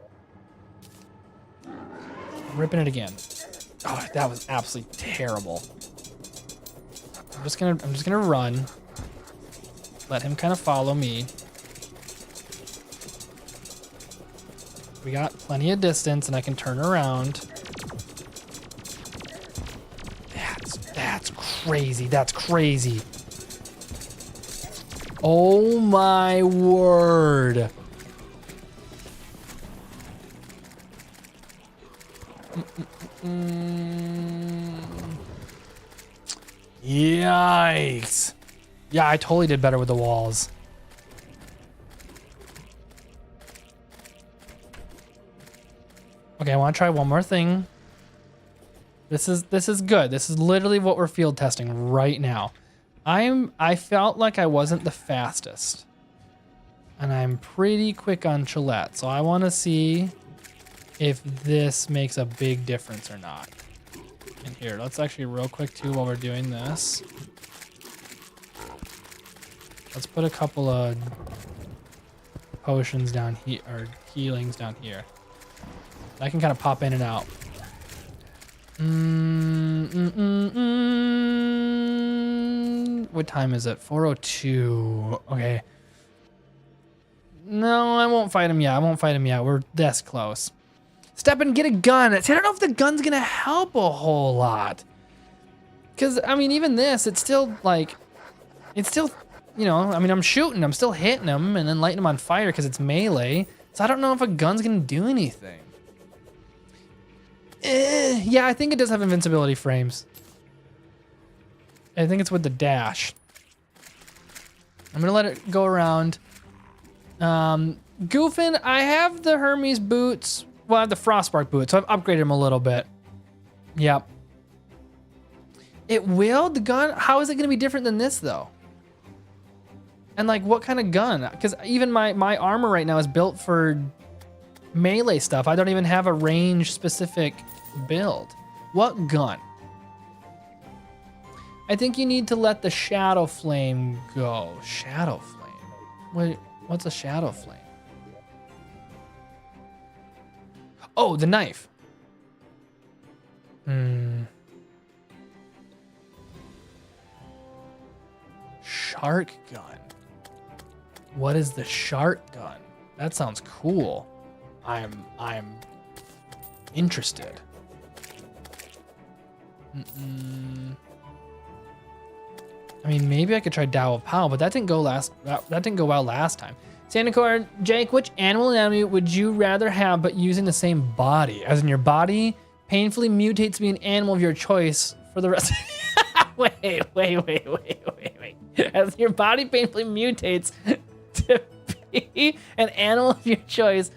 A: I'm ripping it again. Oh, that was absolutely terrible. I'm just gonna run. Let him kind of follow me. We got plenty of distance and I can turn around. That's crazy. That's crazy. Oh my word. Yikes. Yeah, I totally did better with the walls. Okay, I want to try one more thing. This is good. This is literally what we're field testing right now. I felt like I wasn't the fastest. And I'm pretty quick on Chillette, so I want to see if this makes a big difference or not. And here, let's actually real quick too while we're doing this. Let's put a couple of potions down here, or healings down here. I can kind of pop in and out. What time is it? 4:02. Okay. No, I won't fight him yet. I won't fight him yet. We're this close. Step and get a gun. See, I don't know if the gun's gonna help a whole lot. Cause I mean, even this, it's still like, it's still, you know, I mean, I'm shooting, I'm still hitting him and then lighting him on fire because it's melee. So I don't know if a gun's gonna do anything. Yeah, I think it does have invincibility frames. I think it's with the dash. I'm gonna let it go around. Goofin, I have the Hermes boots. Well, I have the Frostbark boots, so I've upgraded them a little bit. Yep. It will? The gun? How is it gonna be different than this though? And like, what kind of gun? Because even my armor right now is built for melee stuff. I don't even have a range specific build. What gun? I think you need to let the Shadow Flame go. Shadow Flame? Wait, what's a Shadow Flame? Oh, the knife. Shark gun. What is the shark gun? That sounds cool. I'm interested. I mean, maybe I could try Tao of Pow, but that didn't go that didn't go well last time. Sandacore, Jake, which animal anatomy would you rather have but using the same body? As in your body painfully mutates to be an animal of your choice for the rest. Wait. As your body painfully mutates to be an animal of your choice,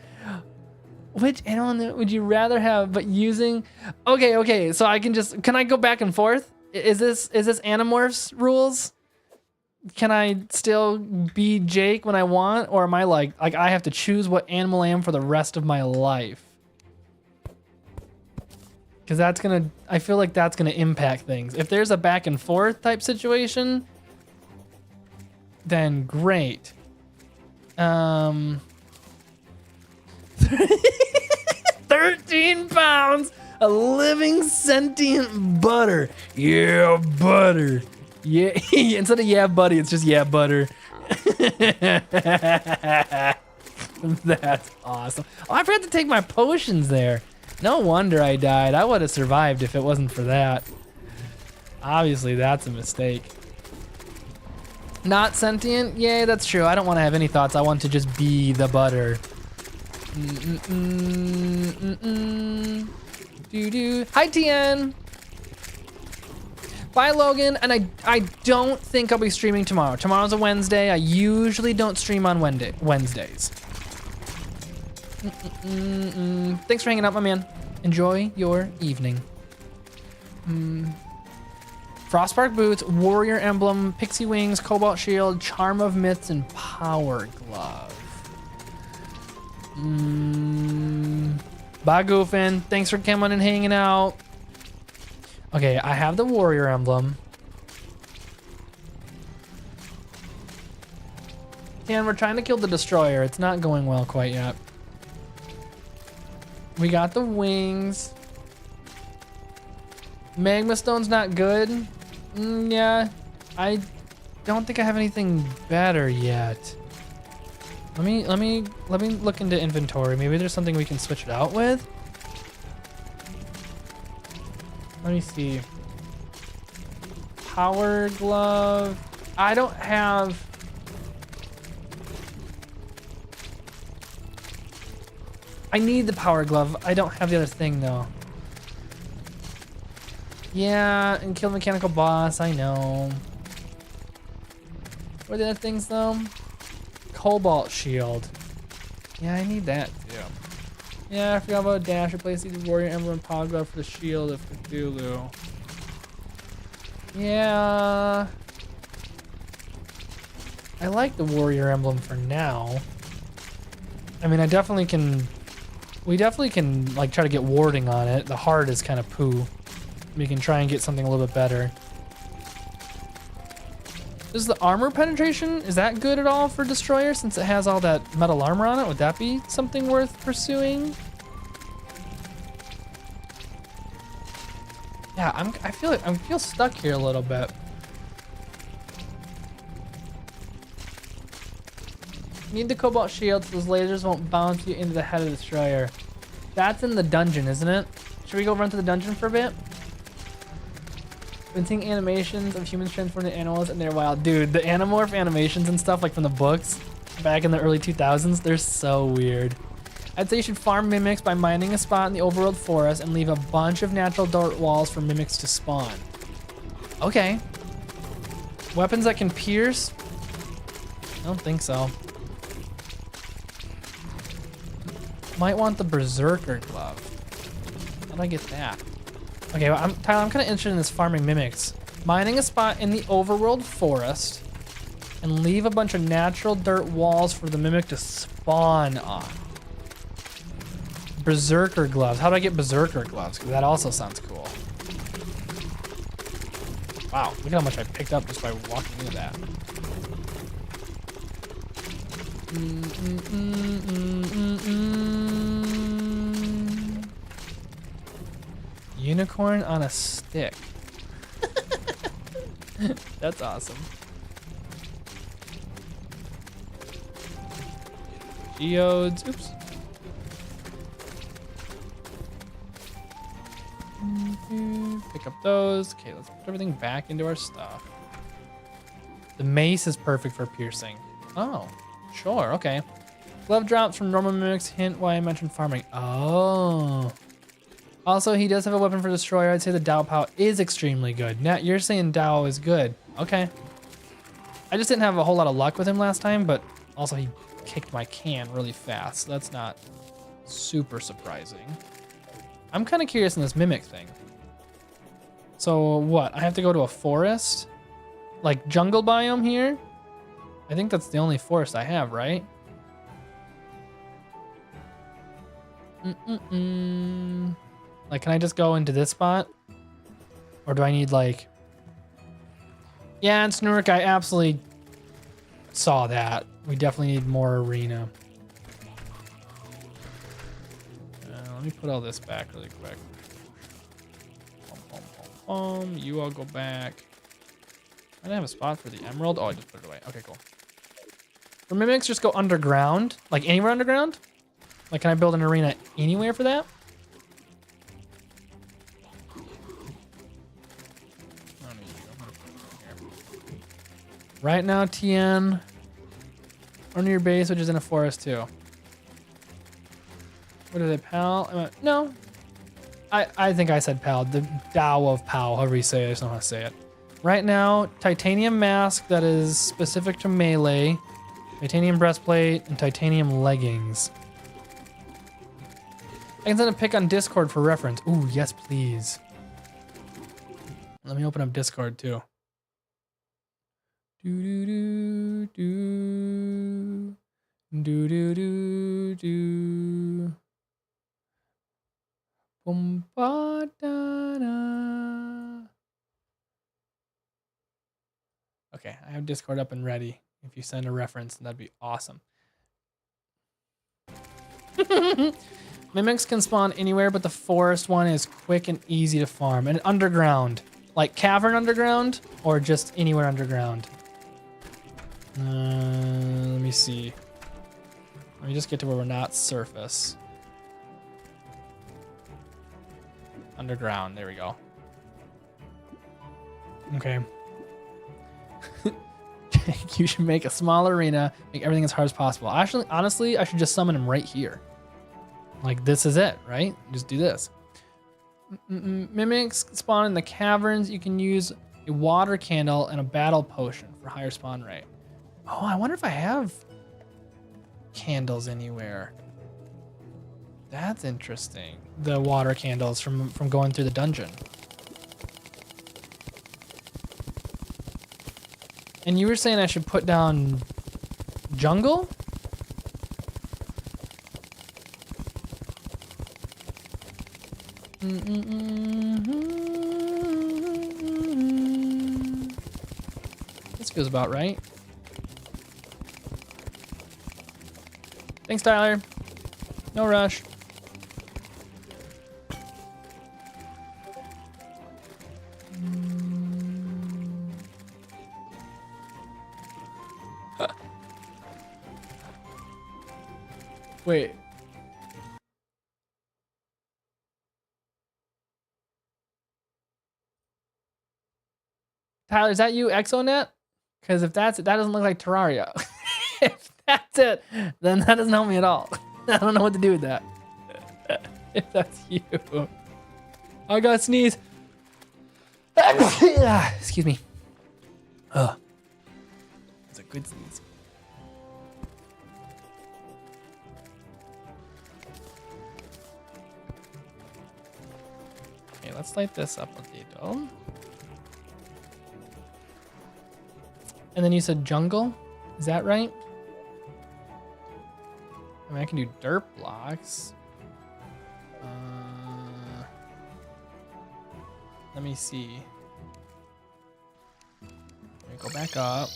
A: which animal would you rather have but using? Okay, so I can I go back and forth? Is this Animorphs rules? Can I still be Jake when I want, or am I like I have to choose what animal I am for the rest of my life? Because I feel like that's gonna impact things. If there's a back and forth type situation, then great. 13 pounds of living sentient butter. Yeah, butter. Yeah, instead of yeah, buddy, it's just yeah, butter. That's awesome. Oh, I forgot to take my potions there. No wonder I died. I would have survived if it wasn't for that. Obviously, that's a mistake. Not sentient? Yay, that's true. I don't want to have any thoughts. I want to just be the butter. Hi, Tien. Bye, Logan. And I don't think I'll be streaming tomorrow. Tomorrow's a Wednesday. I usually don't stream on Wednesdays. Thanks for hanging out, my man. Enjoy your evening. Frostbark boots, warrior emblem, pixie wings, cobalt shield, charm of myths, and power glove. Bye, Goofin. Thanks for coming and hanging out. Okay, I have the warrior emblem. And we're trying to kill the destroyer. It's not going well quite yet. We got the wings. Magma stone's not good. Yeah, I don't think I have anything better yet. Let me look into inventory. Maybe there's something we can switch it out with. Let me see. Power glove. I don't have. I need the power glove. I don't have the other thing though. Yeah, and kill the mechanical boss, I know. What are the other things though? Cobalt shield. Yeah, I need that too. Yeah, I forgot about dash. Replace the warrior emblem power glove for the shield of Cthulhu. Yeah. I like the warrior emblem for now. I mean, we definitely can like try to get warding on it. The heart is kind of poo. We can try and get something a little bit better. Is the armor penetration, is that good at all for Destroyer since it has all that metal armor on it? Would that be something worth pursuing? Yeah, I feel stuck here a little bit. Need the cobalt shield so those lasers won't bounce you into the head of the Destroyer. That's in the dungeon, isn't it? Should we go run to the dungeon for a bit? Been seeing animations of humans transformed into animals and they're wild. Dude, the Animorph animations and stuff like from the books back in the early 2000s, they're so weird. I'd say you should farm mimics by mining a spot in the overworld forest and leave a bunch of natural dirt walls for mimics to spawn. Okay. Weapons that can pierce? I don't think so. Might want the Berserker glove. How do I get that? Okay, well, Tyler, I'm kind of interested in this farming mimics. Mining a spot in the overworld forest and leave a bunch of natural dirt walls for the mimic to spawn on. Berserker gloves. How do I get Berserker gloves? Because that also sounds cool. Wow, look at how much I picked up just by walking into that. Unicorn on a stick. That's awesome. Geodes. Oops. Pick up those. Okay, let's put everything back into our stuff. The mace is perfect for piercing. Oh, sure. Okay. Glove drops from normal mimics. Hint why I mentioned farming. Oh. Also, he does have a weapon for Destroyer. I'd say the Dao Pow is extremely good. Now, you're saying Dao is good. Okay. I just didn't have a whole lot of luck with him last time, but also he kicked my can really fast. So that's not super surprising. I'm kind of curious in this mimic thing. So what? I have to go to a forest? Like jungle biome here? I think that's the only forest I have, right? Like, can I just go into this spot? Or do I need like... Yeah, and Snurk, I absolutely saw that. We definitely need more arena. Let me put all this back really quick. You all go back. I didn't have a spot for the emerald. Oh, I just put it away. Okay, cool. For mimics, just go underground. Like anywhere underground? Like, can I build an arena anywhere for that? Right now, TN. Or near your base, which is in a forest too. What are they, pal? No. I think I said pal. The Dao of Pal, however you say it. I just don't know how to say it. Right now, titanium mask that is specific to melee, titanium breastplate, and titanium leggings. I can send a pic on Discord for reference. Ooh, yes, please. Let me open up Discord too. Do do do do do do do. Boom ba da da. Okay, I have Discord up and ready. If you send a reference, that'd be awesome. Mimics can spawn anywhere, but the forest one is quick and easy to farm. And underground, like cavern underground, or just anywhere underground. Let me see. Let me just get to where we're not surface. Underground, there we go. Okay. You should make a small arena, make everything as hard as possible. Actually, honestly, I should just summon him right here. Like, this is it, right? Just do this. Mimics spawn in the caverns. You can use a water candle and a battle potion for higher spawn rate. Oh, I wonder if I have candles anywhere. That's interesting. The water candles from going through the dungeon. And you were saying I should put down jungle? Let's Feels about right. Thanks, Tyler. No rush. Wait. Tyler, is that you, Exonet? Because if that's it, that doesn't look like Terraria. If that's it, then that doesn't help me at all. I don't know what to do with that. If that's you. I got sneeze. Excuse me. Ugh. It's a good sneeze. Okay, let's light this up with the dome. And then you said jungle? Is that right? I mean, I can do dirt blocks. Let me see. Let me go back up.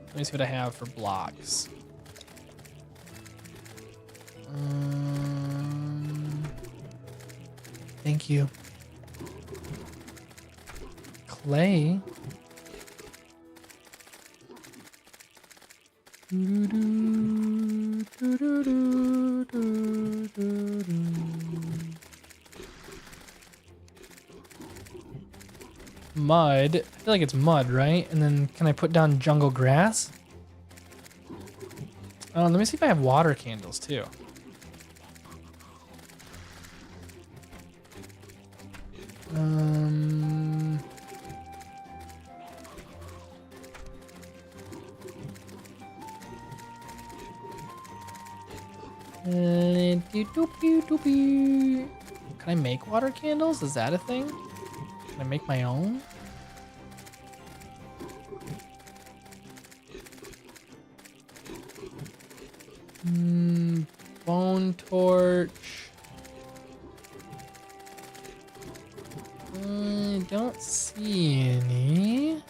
A: Let me see what I have for blocks. Thank you. Clay. Mud. I feel like it's mud, right? And then can I put down jungle grass? Oh, let me see if I have water candles too. Can I make water candles? Is that a thing? Can I make my own? Bone torch. I don't see any.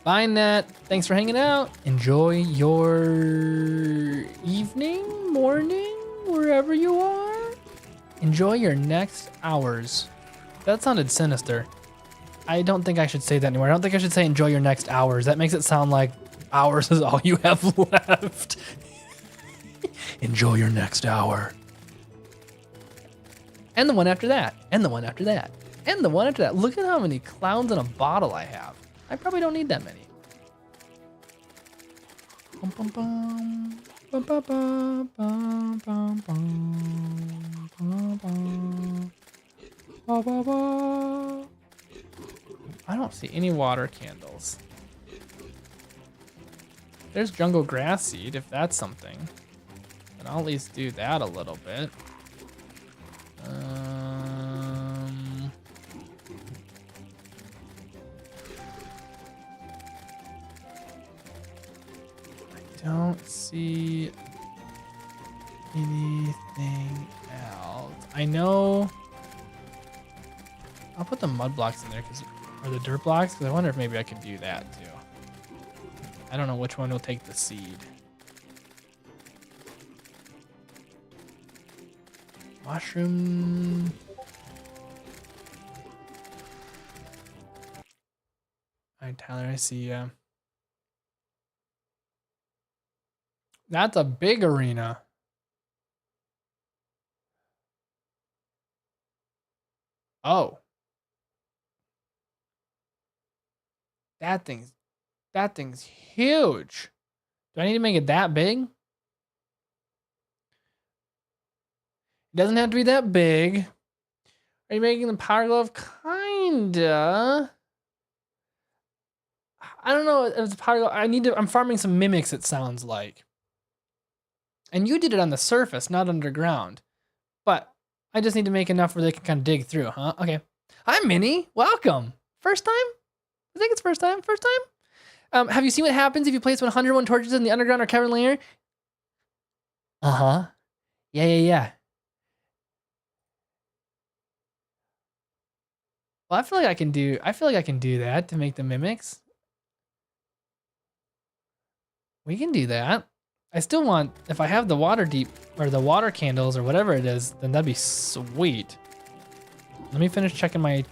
A: Bye, Net. Thanks for hanging out. Enjoy your evening, morning, wherever you are. Enjoy your next hours. That sounded sinister. I don't think I should say that anymore. I don't think I should say enjoy your next hours. That makes it sound like hours is all you have left. Enjoy your next hour. And the one after that. And the one after that. And the one after that. Look at how many clowns in a bottle I have. I probably don't need that many. Bum, bum, bum. Bum, bum, bum, bum, bum, bum, bum, bum. Ba, ba, ba. I don't see any water candles. There's jungle grass seed, if that's something. And I'll at least do that a little bit. I don't see anything else. I know. I'll put the mud blocks in there or the dirt blocks, because I wonder if maybe I could do that too. I don't know which one will take the seed. Mushroom. All right, Tyler, I see ya. That's a big arena. Oh. That thing's huge. Do I need to make it that big? It doesn't have to be that big. Are you making the power glove? Kinda. I don't know if it's power glove. I'm farming some mimics, it sounds like. And you did it on the surface, not underground. But I just need to make enough where they can kind of dig through, huh? Okay. Hi, Minnie. Welcome. First time? I think it's first time. First time? Have you seen what happens if you place 101 torches in the underground or cavern layer? Uh-huh. Yeah. Well, I feel like I can do that to make the mimics. We can do that. I still want, if I have the water deep or the water candles or whatever it is, then that'd be sweet. Let me finish checking my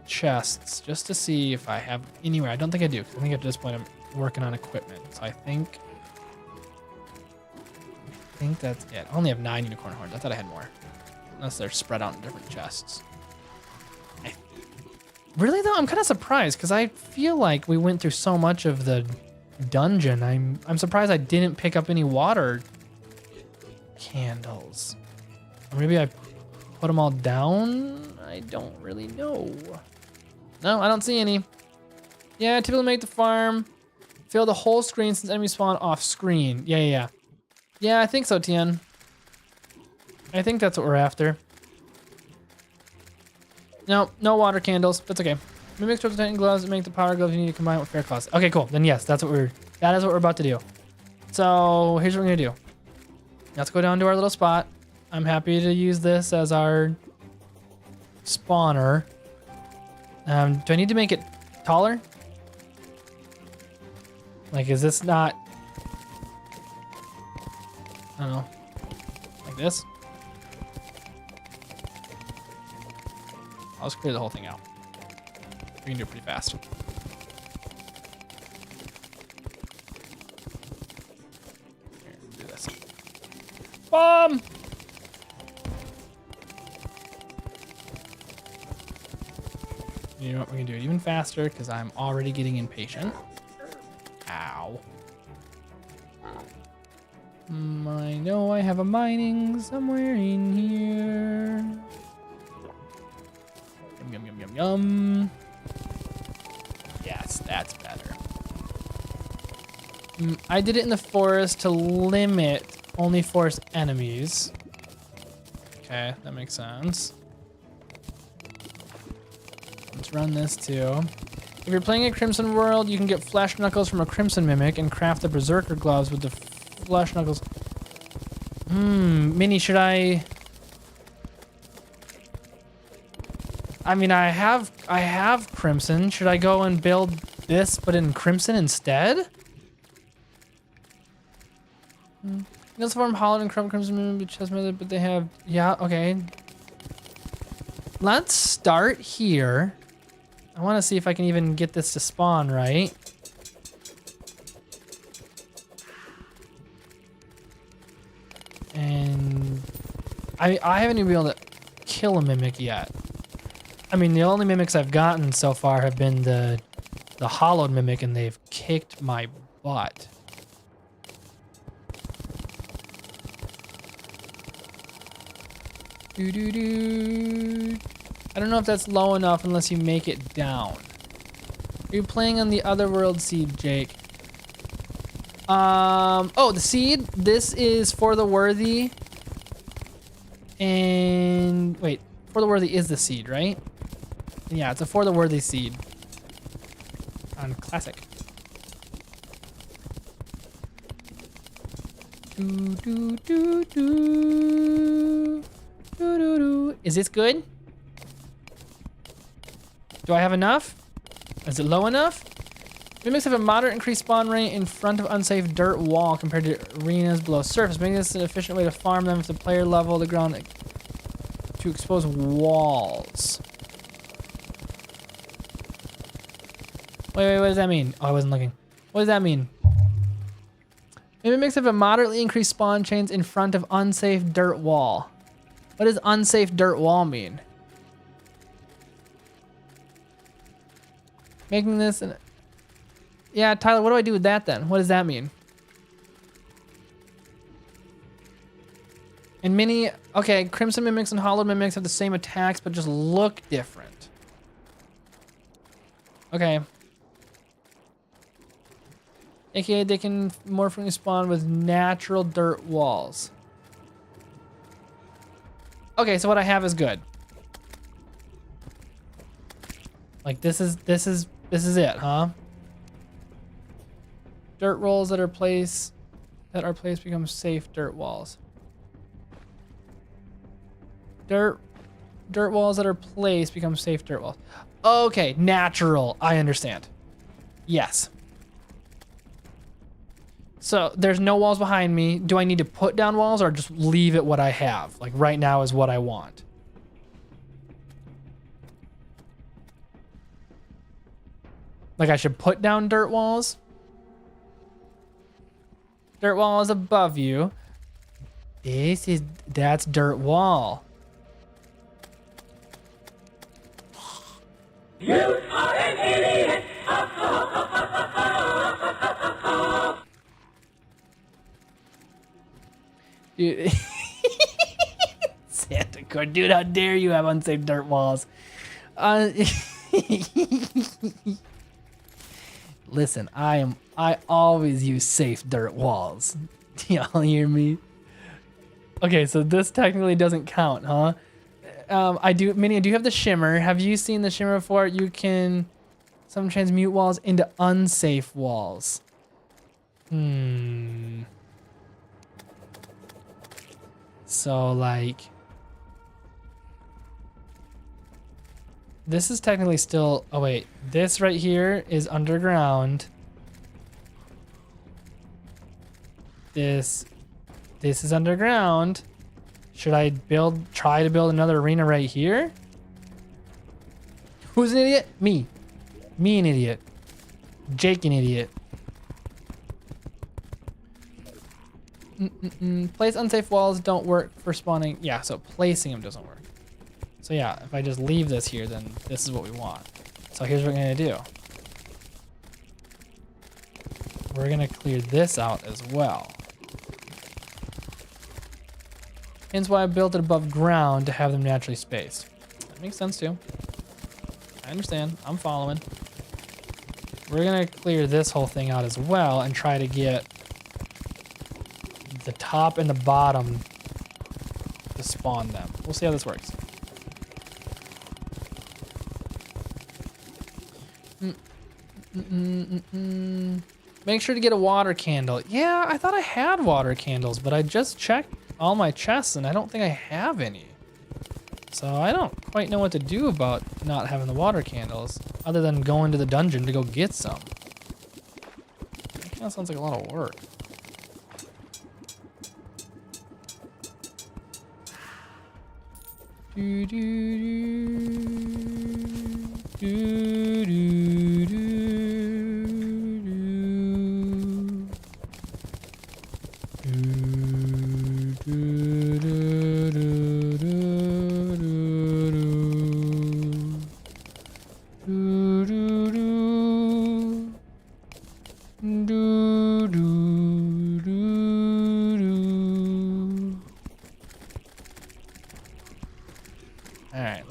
A: chests just to see if I have anywhere. I don't think I do, because I think at this point I'm working on equipment. So I think that's it. I only have 9 unicorn horns. I thought I had more. Unless they're spread out in different chests. Really though, I'm kind of surprised because I feel like we went through so much of the dungeon. I'm surprised I didn't pick up any water candles. Or maybe I put them all down? I don't really know. No, I don't see any. Yeah, typically make the farm. Fill the whole screen since enemies spawn off screen. Yeah. Yeah, I think so, Tien. I think that's what we're after. No water candles. That's okay. Mimics with Titan gloves that make the power gloves you need to combine with fair cost. Okay, cool. Then yes, that is what we're about to do. So here's what we're gonna do. Let's go down to our little spot. I'm happy to use this as our spawner. Do I need to make it taller? Like, is this not? I don't know. Like this? I'll just clear the whole thing out. We can do it pretty fast. Here, do this. Bomb! You know what? We can do it even faster because I'm already getting impatient. Ow. I know I have a mining somewhere in here. Yum. Yes, that's better. I did it in the forest to limit only forest enemies. Okay, that makes sense. Let's run this too. If you're playing a Crimson World, you can get Flesh Knuckles from a Crimson Mimic and craft the Berserker Gloves with the Flesh Knuckles. Minnie, should I... I mean, I have Crimson. Should I go and build this, but in Crimson instead? This form Holland and Crimson chest method, but they have, yeah, okay. Let's start here. I want to see if I can even get this to spawn right. And I haven't even been able to kill a mimic yet. I mean, the only mimics I've gotten so far have been the hollowed mimic, and they've kicked my butt. Doo-doo-doo. I don't know if that's low enough unless you make it down. Are you playing on the Otherworld seed, Jake? Oh, the seed. This is for the worthy. And wait, for the worthy is the seed, right? Yeah, it's a for the worthy seed on classic. Do, do, do, do. Do, do, do. Is this good? Do I have enough? Is it low enough? Mimics have a moderate increased spawn rate in front of unsafe dirt wall compared to arenas below surface, making this an efficient way to farm them if the player level the ground to expose walls. Wait, what does that mean? Oh, I wasn't looking. What does that mean? Mimics have a moderately increased spawn chains in front of unsafe dirt wall. What does unsafe dirt wall mean? Making this an... Yeah, Tyler, what do I do with that then? What does that mean? And mini... Okay, Crimson Mimics and Hollowed Mimics have the same attacks, but just look different. Okay. AKA, they can more frequently spawn with natural dirt walls. Okay, so what I have is good. Like this is it, huh? Dirt walls that are placed become safe dirt walls. Dirt walls that are placed become safe dirt walls. Okay, natural. I understand. Yes. So there's no walls behind me. Do I need to put down walls or just leave it what I have? Like right now is what I want. Like I should put down dirt walls? Dirt wall is above you. That's dirt wall. You are an idiot. Dude. Santa Claus, dude, how dare you have unsafe dirt walls? Listen, I always use safe dirt walls. Y'all hear me? Okay, so this technically doesn't count, huh? Minnie, I do have the shimmer. Have you seen the shimmer before? You can some transmute walls into unsafe walls. So like, this is technically still, oh wait, this right here is underground. This is underground. Should I try to build another arena right here? Who's an idiot? Me. Me an idiot. Jake an idiot. Place unsafe walls don't work for spawning. Yeah, so placing them doesn't work. So yeah, if I just leave this here, then this is what we want. So here's what we're gonna do. We're gonna clear this out as well. Hence why I built it above ground to have them naturally spaced. That makes sense too. I understand, I'm following. We're gonna clear this whole thing out as well and try to get the top and the bottom to spawn them. We'll see how this works. Make sure to get a water candle. Yeah, I thought I had water candles, but I just checked all my chests and I don't think I have any. So I don't quite know what to do about not having the water candles, other than going to the dungeon to go get some. That kind of sounds like a lot of work. Do, do, do, do, do, do.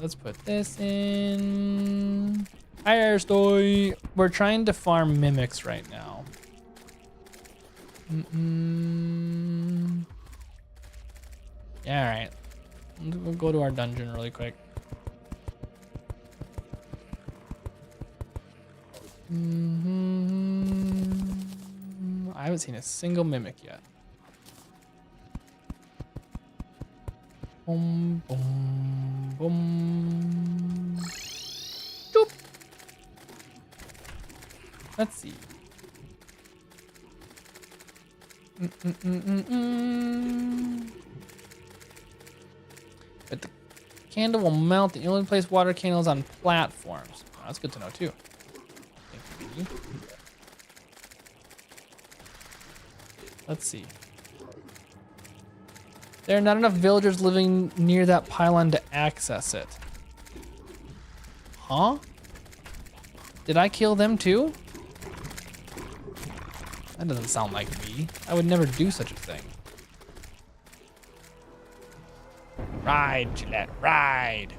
A: Let's put this in. Hi, Airstoy. We're trying to farm mimics right now. Yeah, all right. We'll go to our dungeon really quick. I haven't seen a single mimic yet. Boom, boom, boom. Doop. Let's see. But the candle will melt. The only place water candles on platforms. Oh, that's good to know too. Thank you. Let's see. There are not enough villagers living near that pylon to access it. Huh? Did I kill them too? That doesn't sound like me. I would never do such a thing. Ride, Gillette, ride.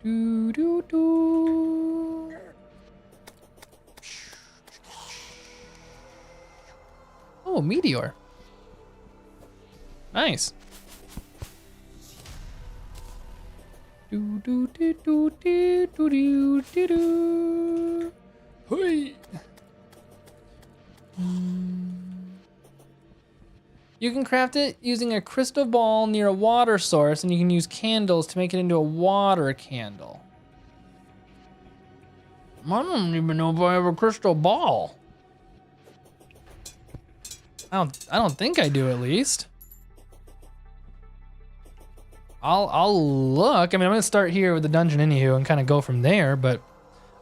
A: Do, do, do. Oh, meteor. Nice. Do do do do do do do do. Hey. You can craft it using a crystal ball near a water source, and you can use candles to make it into a water candle. I don't even know if I have a crystal ball. I don't think I do, at least. I'll look. I mean, I'm gonna start here with the dungeon anywho and kind of go from there, but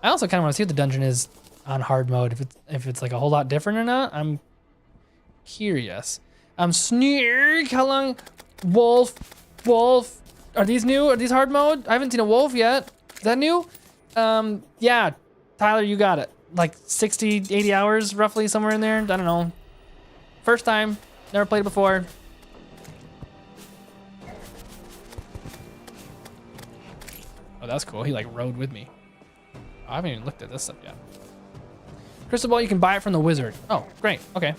A: I also kind of want to see what the dungeon is on hard mode. If it's like a whole lot different or not. I'm curious. Sneak, how long? Wolf. Are these new? Are these hard mode? I haven't seen a wolf yet. Is that new? Yeah, Tyler, you got it. Like 60, 80 hours roughly, somewhere in there. I don't know. First time, never played it before. Oh, that's cool. He like rode with me. Oh, I haven't even looked at this stuff yet. Crystal ball, you can buy it from the wizard. Oh, great. Okay.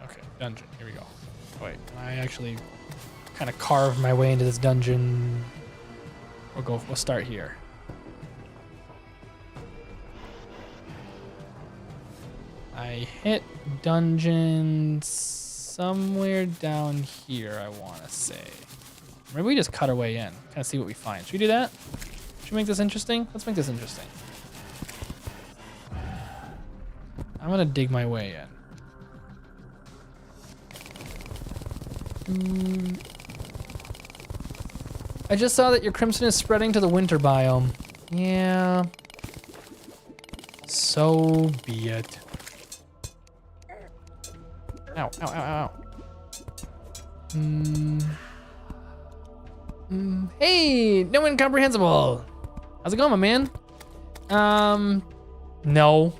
A: Okay, dungeon. Here we go. Wait, I actually kind of carved my way into this dungeon. We'll start here. I hit dungeon somewhere down here, I want to say. Maybe we just cut our way in, kind of see what we find. Should we do that? Should we make this interesting? Let's make this interesting. I'm gonna dig my way in. I just saw that your crimson is spreading to the winter biome. Yeah. So be it. Ow, ow, ow, ow. Hey, no incomprehensible. How's it going, my man? No.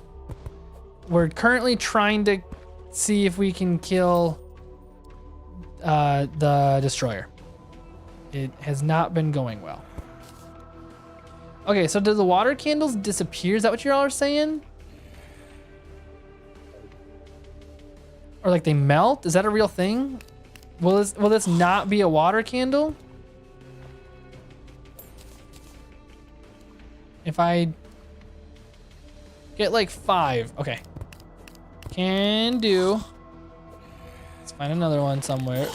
A: We're currently trying to see if we can kill the destroyer. It has not been going well. Okay, so do the water candles disappear? Is that what you all are saying? Or like they melt? Is that a real thing? Will this not be a water candle? If I get like 5, okay. Can do. Let's find another one somewhere.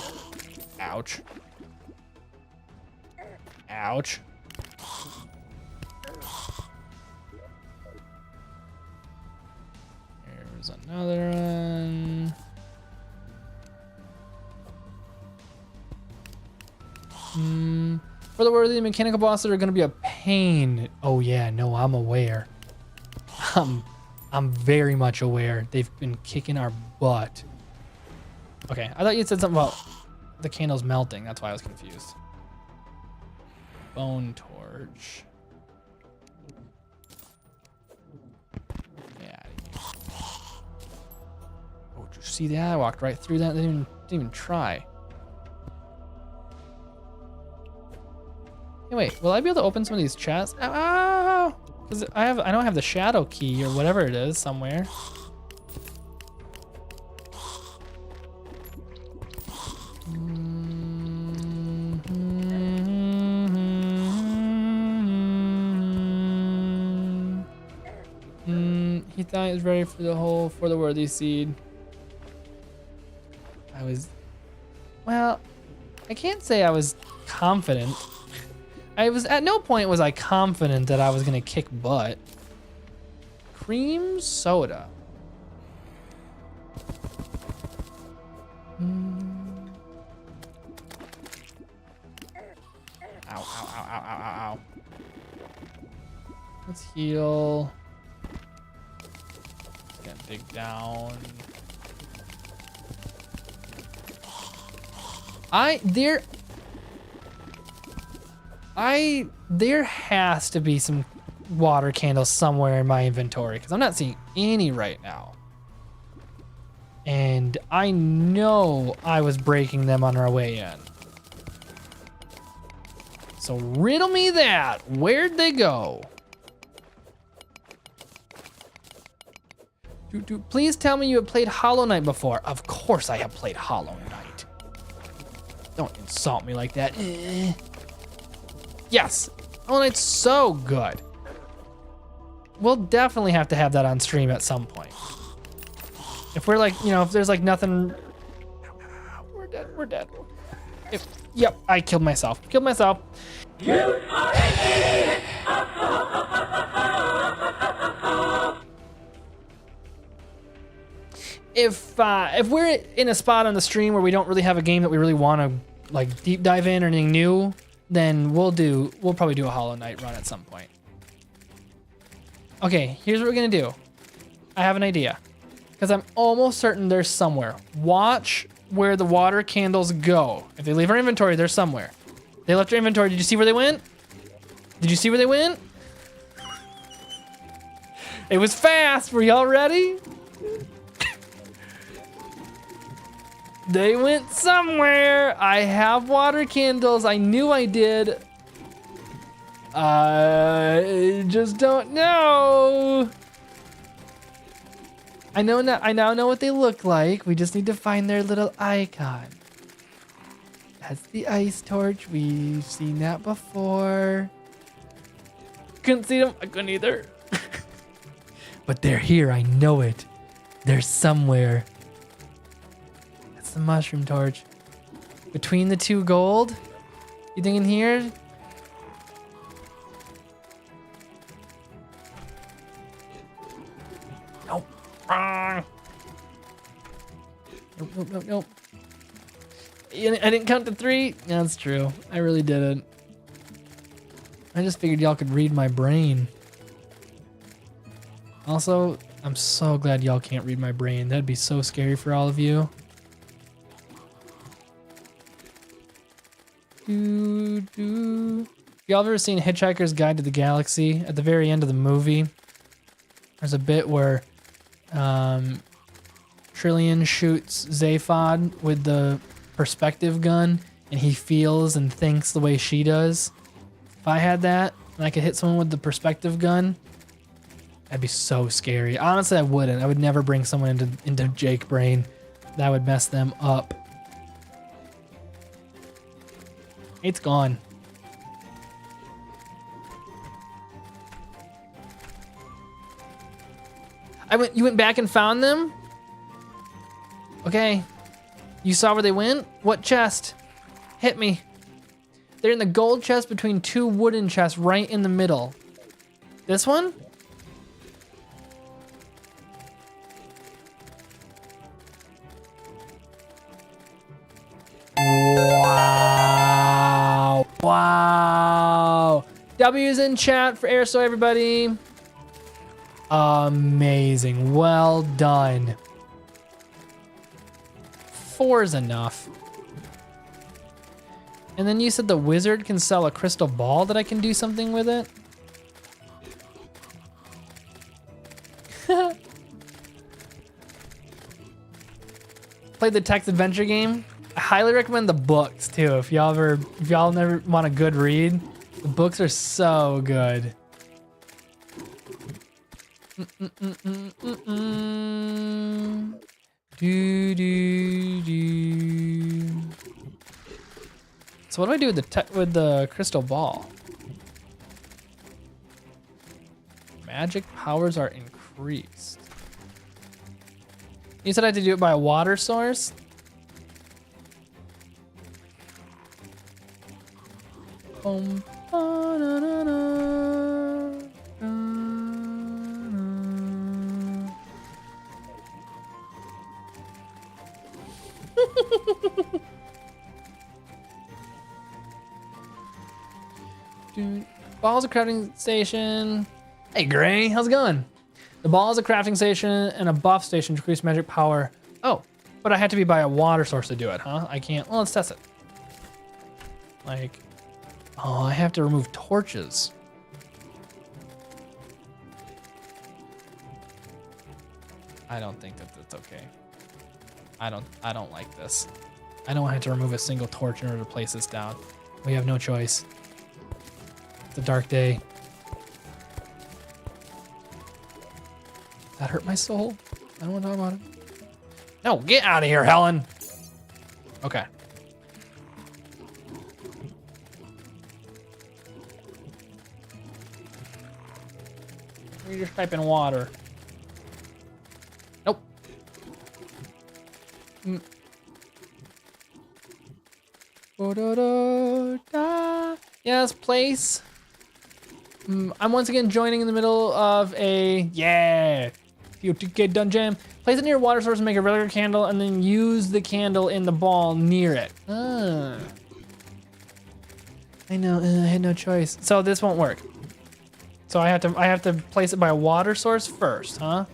A: Ouch. Ouch. Here's another one. For the worthy mechanical bosses are gonna be a pain. Oh yeah, no, I'm aware. I'm very much aware. They've been kicking our butt. Okay, I thought you said something about the candles melting. That's why I was confused. Bone torch. Yeah. Oh, did you see that? I walked right through that. They didn't even try. Hey, wait, will I be able to open some of these chests? Ow! Because I know I have the shadow key or whatever it is somewhere. He thought he was ready for the worthy seed. Well, I can't say I was confident. At no point was I confident that I was gonna kick butt. Cream soda. Ow, ow, ow, ow, ow, ow, ow. Let's heal. Gonna dig down. There has to be some water candles somewhere in my inventory because I'm not seeing any right now. And I know I was breaking them on our way in. So riddle me that. Where'd they go? Please tell me you have played Hollow Knight before. Of course I have played Hollow Knight. Don't insult me like that. Yes, Hollow Knight's so good. We'll definitely have to have that on stream at some point. If we're like, if there's like nothing, we're dead. We're dead. Yep, I killed myself. If we're in a spot on the stream where we don't really have a game that we really want to like deep dive in or anything new, then we'll probably do a Hollow Knight run at some point. Okay, here's what we're gonna do. I have an idea, because I'm almost certain there's somewhere. Watch where the water candles go. If they leave our inventory, they're somewhere. They left our inventory. Did you see where they went? It was fast. Were y'all ready? They went somewhere. I have water candles. I knew I did. I just don't know. I now know what they look like. We just need to find their little icon. That's the ice torch. We've seen that before. Couldn't see them. I couldn't either. But they're here. I know it. They're somewhere. That's the mushroom torch. Between the two gold? You think in here? Nope. Nope. I didn't count to 3. That's true. I really didn't. I just figured y'all could read my brain. Also, I'm so glad y'all can't read my brain. That'd be so scary for all of you. Y'all ever seen Hitchhiker's Guide to the Galaxy? At the very end of the movie, there's a bit where Trillian shoots Zaphod with the perspective gun, and he feels and thinks the way she does. If I had that and I could hit someone with the perspective gun, that'd be so scary. Honestly, I wouldn't. I would never bring someone into Jake Brain. That would mess them up. It's gone. You went back and found them? Okay. You saw where they went? What chest? Hit me. They're in the gold chest between 2 wooden chests right in the middle. This one? Wow. Wow. W's in chat for Airso, everybody. Amazing. Well done. 4 is enough. And then you said the wizard can sell a crystal ball that I can do something with it? Played the text adventure game? I highly recommend the books too. If y'all never want a good read, the books are so good. So what do I do with the crystal ball? Magic powers are increased. You said I had to do it by a water source? Dude, ball's a crafting station. Hey Gray, how's it going? The ball is a crafting station and a buff station to increase magic power. Oh, but I had to be by a water source to do it, huh? I can't. Well, let's test it. Like, oh, I have to remove torches. I don't think that that's okay. I don't like this. I don't have to remove a single torch in order to place this down. We have no choice. It's a dark day. That hurt my soul. I don't want to talk about it. No, get out of here, Helen. Okay. You just type in water. Nope. Yes, place. I'm once again joining in the middle of a, yeah, get done jam. Place it near a water source and make a regular candle and then use the candle in the ball near it. I know, I had no choice. So this won't work. So I have to place it by a water source first, huh?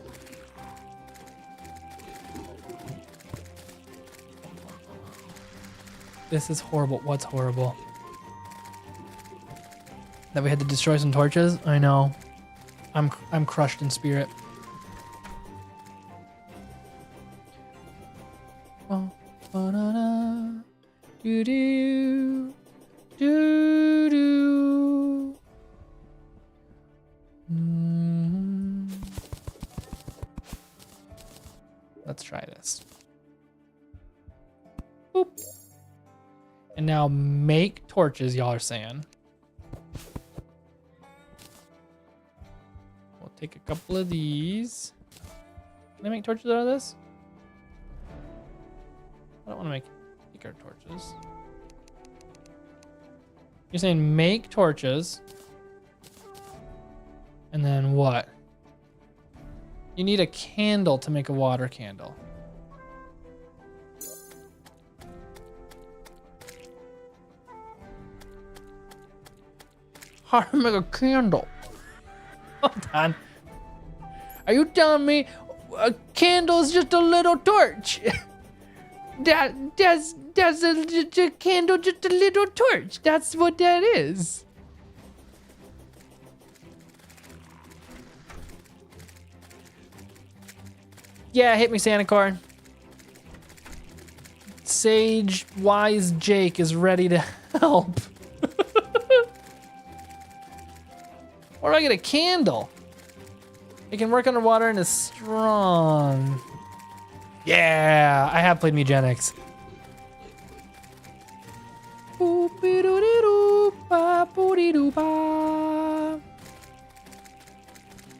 A: This is horrible. What's horrible? That we had to destroy some torches? I know. I'm crushed in spirit. Oh, ba-da-da, doo-doo, doo-doo. Let's try this. Boop. And now make torches, y'all are saying. We'll take a couple of these. Can I make torches out of this? I don't want to make bigger torches. You're saying make torches. And then what? You need a candle to make a water candle. How to make a candle? Hold on. Are you telling me a candle is just a little torch? That's a candle, just a little torch. That's what that is. Yeah, hit me, Santa Claus. Sage Wise Jake is ready to help. Or do I get a candle? It can work underwater and is strong. Yeah, I have played Mugenics. All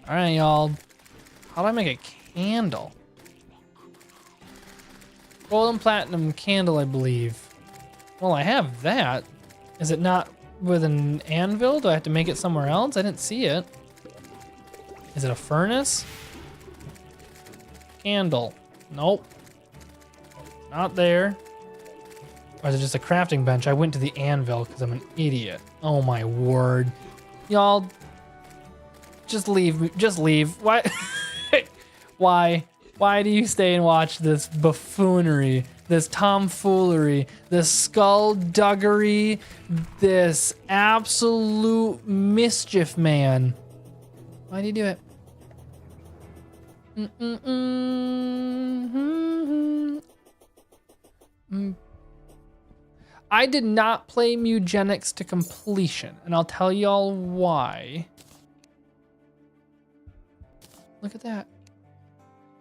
A: right, y'all. How do I make a candle? Gold and platinum candle, I believe. Well, I have that. Is it not with an anvil? Do I have to make it somewhere else? I didn't see it. Is it a furnace? Candle. Nope. Not there. Or is it just a crafting bench? I went to the anvil because I'm an idiot. Oh my word. Y'all, just leave. Just leave. Why? Why? Why do you stay and watch this buffoonery, this tomfoolery, this skullduggery, this absolute mischief, man? Why do you do it? I did not play Mugenics to completion, and I'll tell y'all why. Look at that.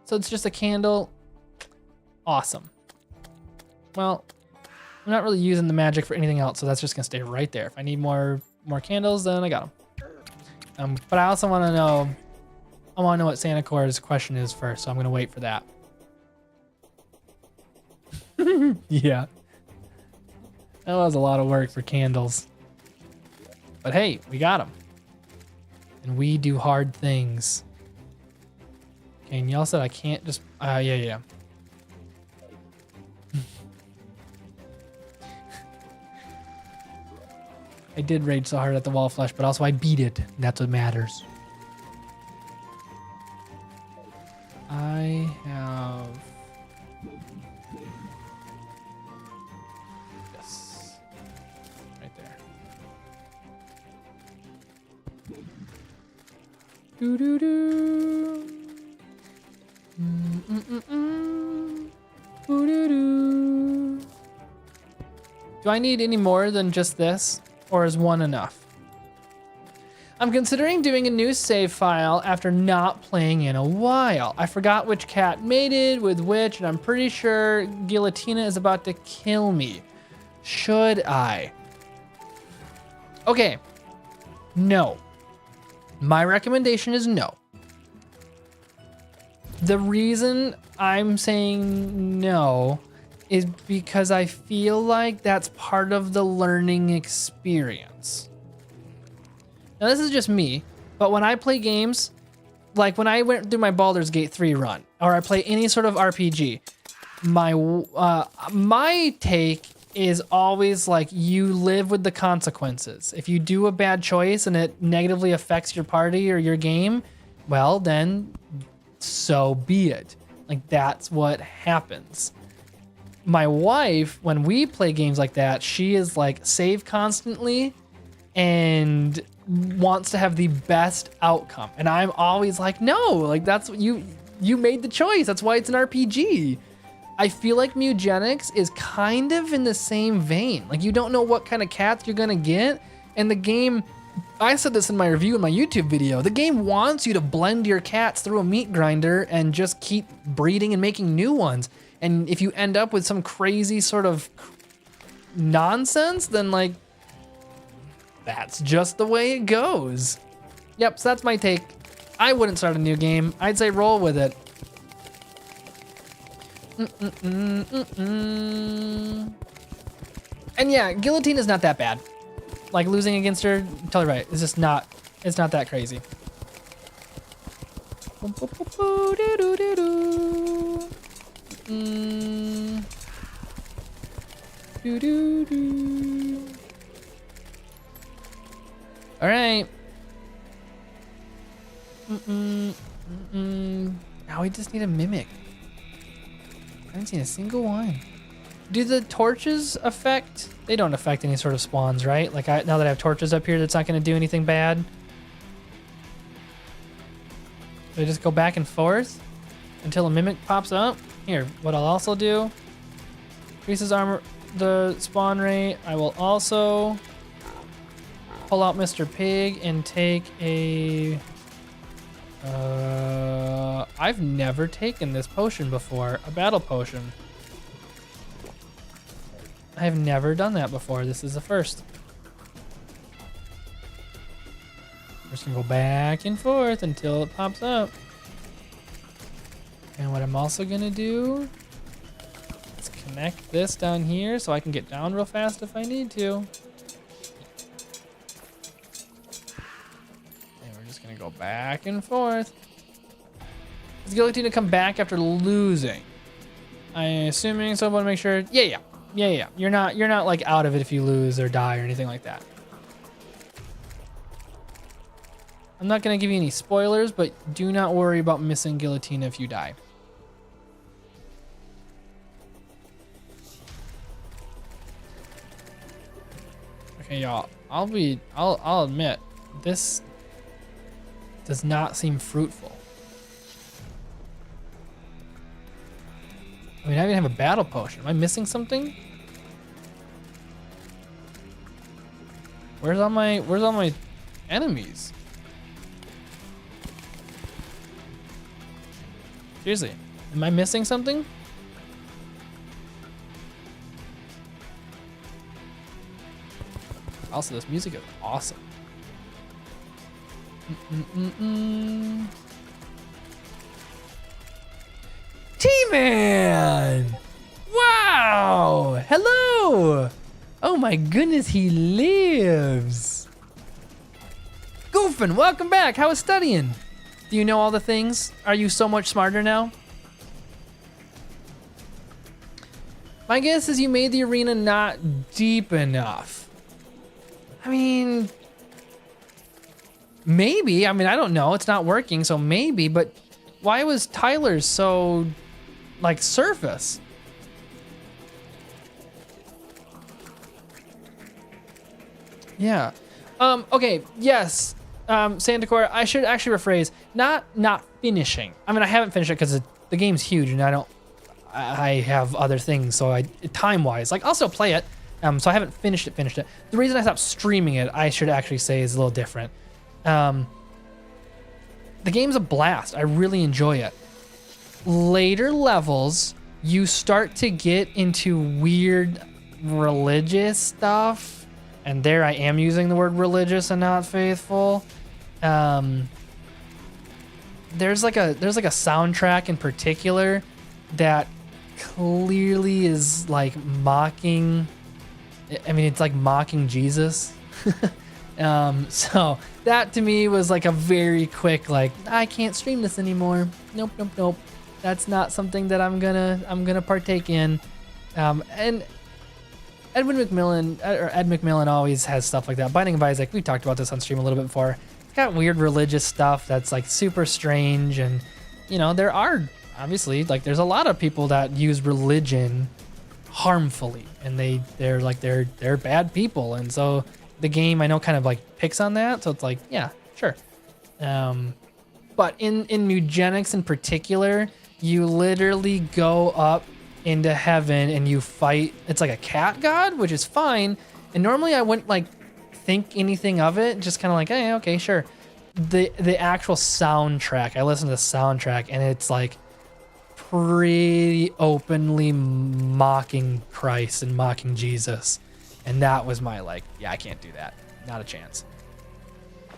A: So it's just a candle. Awesome. Well, I'm not really using the magic for anything else, so that's just gonna stay right there. If I need more candles, then I got them. But I also want to know. I want to know what Santa Claus' question is first, so I'm gonna wait for that. Yeah. That was a lot of work for candles. But hey, we got them. And we do hard things. Okay, and y'all said I can't just, yeah. I did rage so hard at the wall flesh, but also I beat it. And that's what matters. I have... Yes. Right there. Doo-doo-doo. Do I need any more than just this, or is one enough? I'm considering doing a new save file after not playing in a while. I forgot which cat mated with which, and I'm pretty sure Guillotina is about to kill me. Should I? Okay, no. My recommendation is no. The reason I'm saying no is because I feel like that's part of the learning experience. Now, this is just me, but when I play games, like when I went through my Baldur's Gate 3 run, or I play any sort of RPG, my take is always like, you live with the consequences. If you do a bad choice and it negatively affects your party or your game, well, then so be it. Like, that's what happens. My wife, when we play games like that, she is like, save constantly and wants to have the best outcome. And I'm always like, no, like, that's what you made the choice. That's why it's an RPG. I feel like Mugenics is kind of in the same vein. Like, you don't know what kind of cats you're gonna get, and the game, I said this in my review in my YouTube video, the game wants you to blend your cats through a meat grinder and just keep breeding and making new ones. And if you end up with some crazy sort of nonsense, then like, that's just the way it goes. Yep, so that's my take. I wouldn't start a new game. I'd say roll with it. And yeah, Guillotine is not that bad. Like, losing against her, totally right. It's just not, it's not that crazy. All right. Now we just need a mimic. I haven't seen a single one. Do the torches affect? They don't affect any sort of spawns, right? Like, now that I have torches up here, that's not going to do anything bad. So I just go back and forth until a mimic pops up. Here, what I'll also do, increases armor, the spawn rate. I will also pull out Mr. Pig and take a... I've never taken this potion before, a battle potion. I've never done that before. This is the first. I'm just gonna go back and forth until it pops up. And what I'm also gonna do is connect this down here so I can get down real fast if I need to. And we're just gonna go back and forth. Is Guillotine to come back after losing? I'm assuming, so I want to make sure. Yeah. You're not like out of it if you lose or die or anything like that. I'm not gonna give you any spoilers, but do not worry about missing Guillotine if you die. Okay, y'all. I'll admit, this does not seem fruitful. I mean, I even have a battle potion. Am I missing something? Where's all my enemies? Seriously, am I missing something? Also, this music is awesome. T-Man! Wow! Hello! Oh my goodness, he lives! Goofin, welcome back! How is studying? Do you know all the things? Are you so much smarter now? My guess is you made the arena not deep enough. I mean, maybe. I mean, I don't know. It's not working, so maybe, but why was Tyler's so, like, surface? Yeah. Okay, yes. Santacor, I should actually rephrase, not finishing. I mean, I haven't finished it because the game's huge and I have other things, so time-wise, like, I'll still play it. So I haven't finished it. The reason I stopped streaming it, I should actually say, is a little different. The game's a blast. I really enjoy it. Later levels, you start to get into weird religious stuff. And there I am using the word religious and not faithful. there's like a soundtrack in particular that clearly is like mocking. I mean, it's like mocking Jesus. So that to me was like a very quick, like, I can't stream this anymore. Nope. That's not something that I'm gonna partake in. And Ed McMillan always has stuff like that. Binding of Isaac, we talked about this on stream a little bit before. It's got weird religious stuff that's like super strange, and you know, there are obviously like there's a lot of people that use religion harmfully, and they're bad people, and so the game I know kind of like picks on that, so it's like, yeah, sure. But in Mugenics in particular, you literally go up into heaven and you fight. It's like a cat god, which is fine. And normally I wouldn't like think anything of it, just kind of like, hey, okay, sure. The actual soundtrack, I listen to the soundtrack, and it's like pretty openly mocking Christ and mocking Jesus. And that was my like, yeah, I can't do that. Not a chance.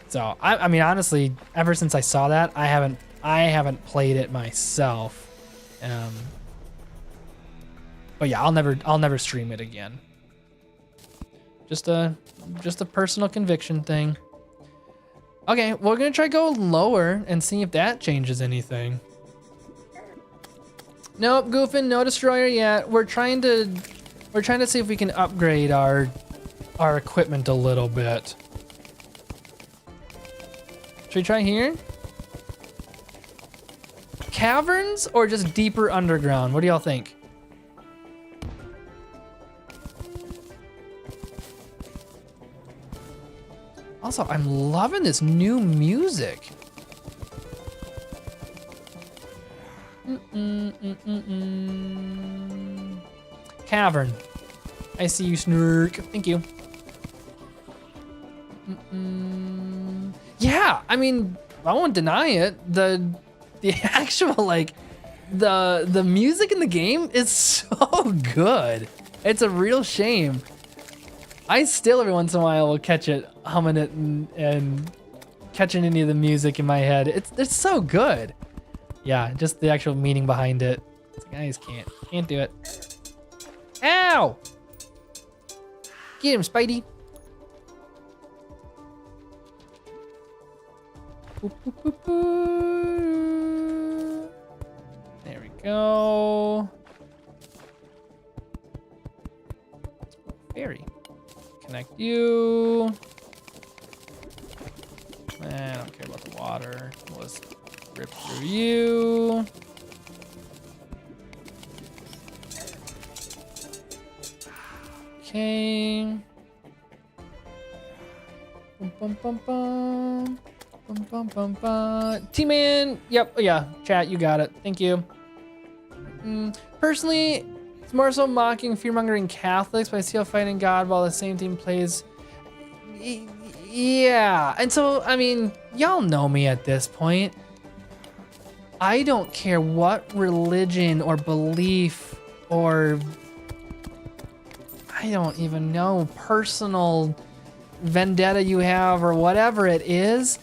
A: So I mean, honestly, ever since I saw that, I haven't played it myself. But yeah, I'll never stream it again. Just a personal conviction thing. Okay, we're gonna try go lower and see if that changes anything. Nope, Goofin, no destroyer yet. We're trying to see if we can upgrade our equipment a little bit. Should we try here? Caverns or just deeper underground? What do y'all think? Also, I'm loving this new music. Cavern. I see you, Snurk. Thank you. Yeah, I mean, I won't deny it. The actual like the music in the game is so good. It's a real shame. I still every once in a while will catch it humming it and catching any of the music in my head. It's so good. Yeah, just the actual meaning behind it. Guys can't do it. Ow! Get him, Spidey. There we go. Fairy. Connect you. I don't care about the water. Let's rip through you. Okay. Bum, bum, bum, bum. Bum, bum, bum, bum. T-Man. Yep. Oh, yeah. Chat, you got it. Thank you. Personally, it's more so mocking, fear-mongering Catholics, but I see how fighting God while the same team plays. Yeah. And so, I mean, y'all know me at this point. I don't care what religion or belief or I don't even know, personal vendetta you have or whatever it is.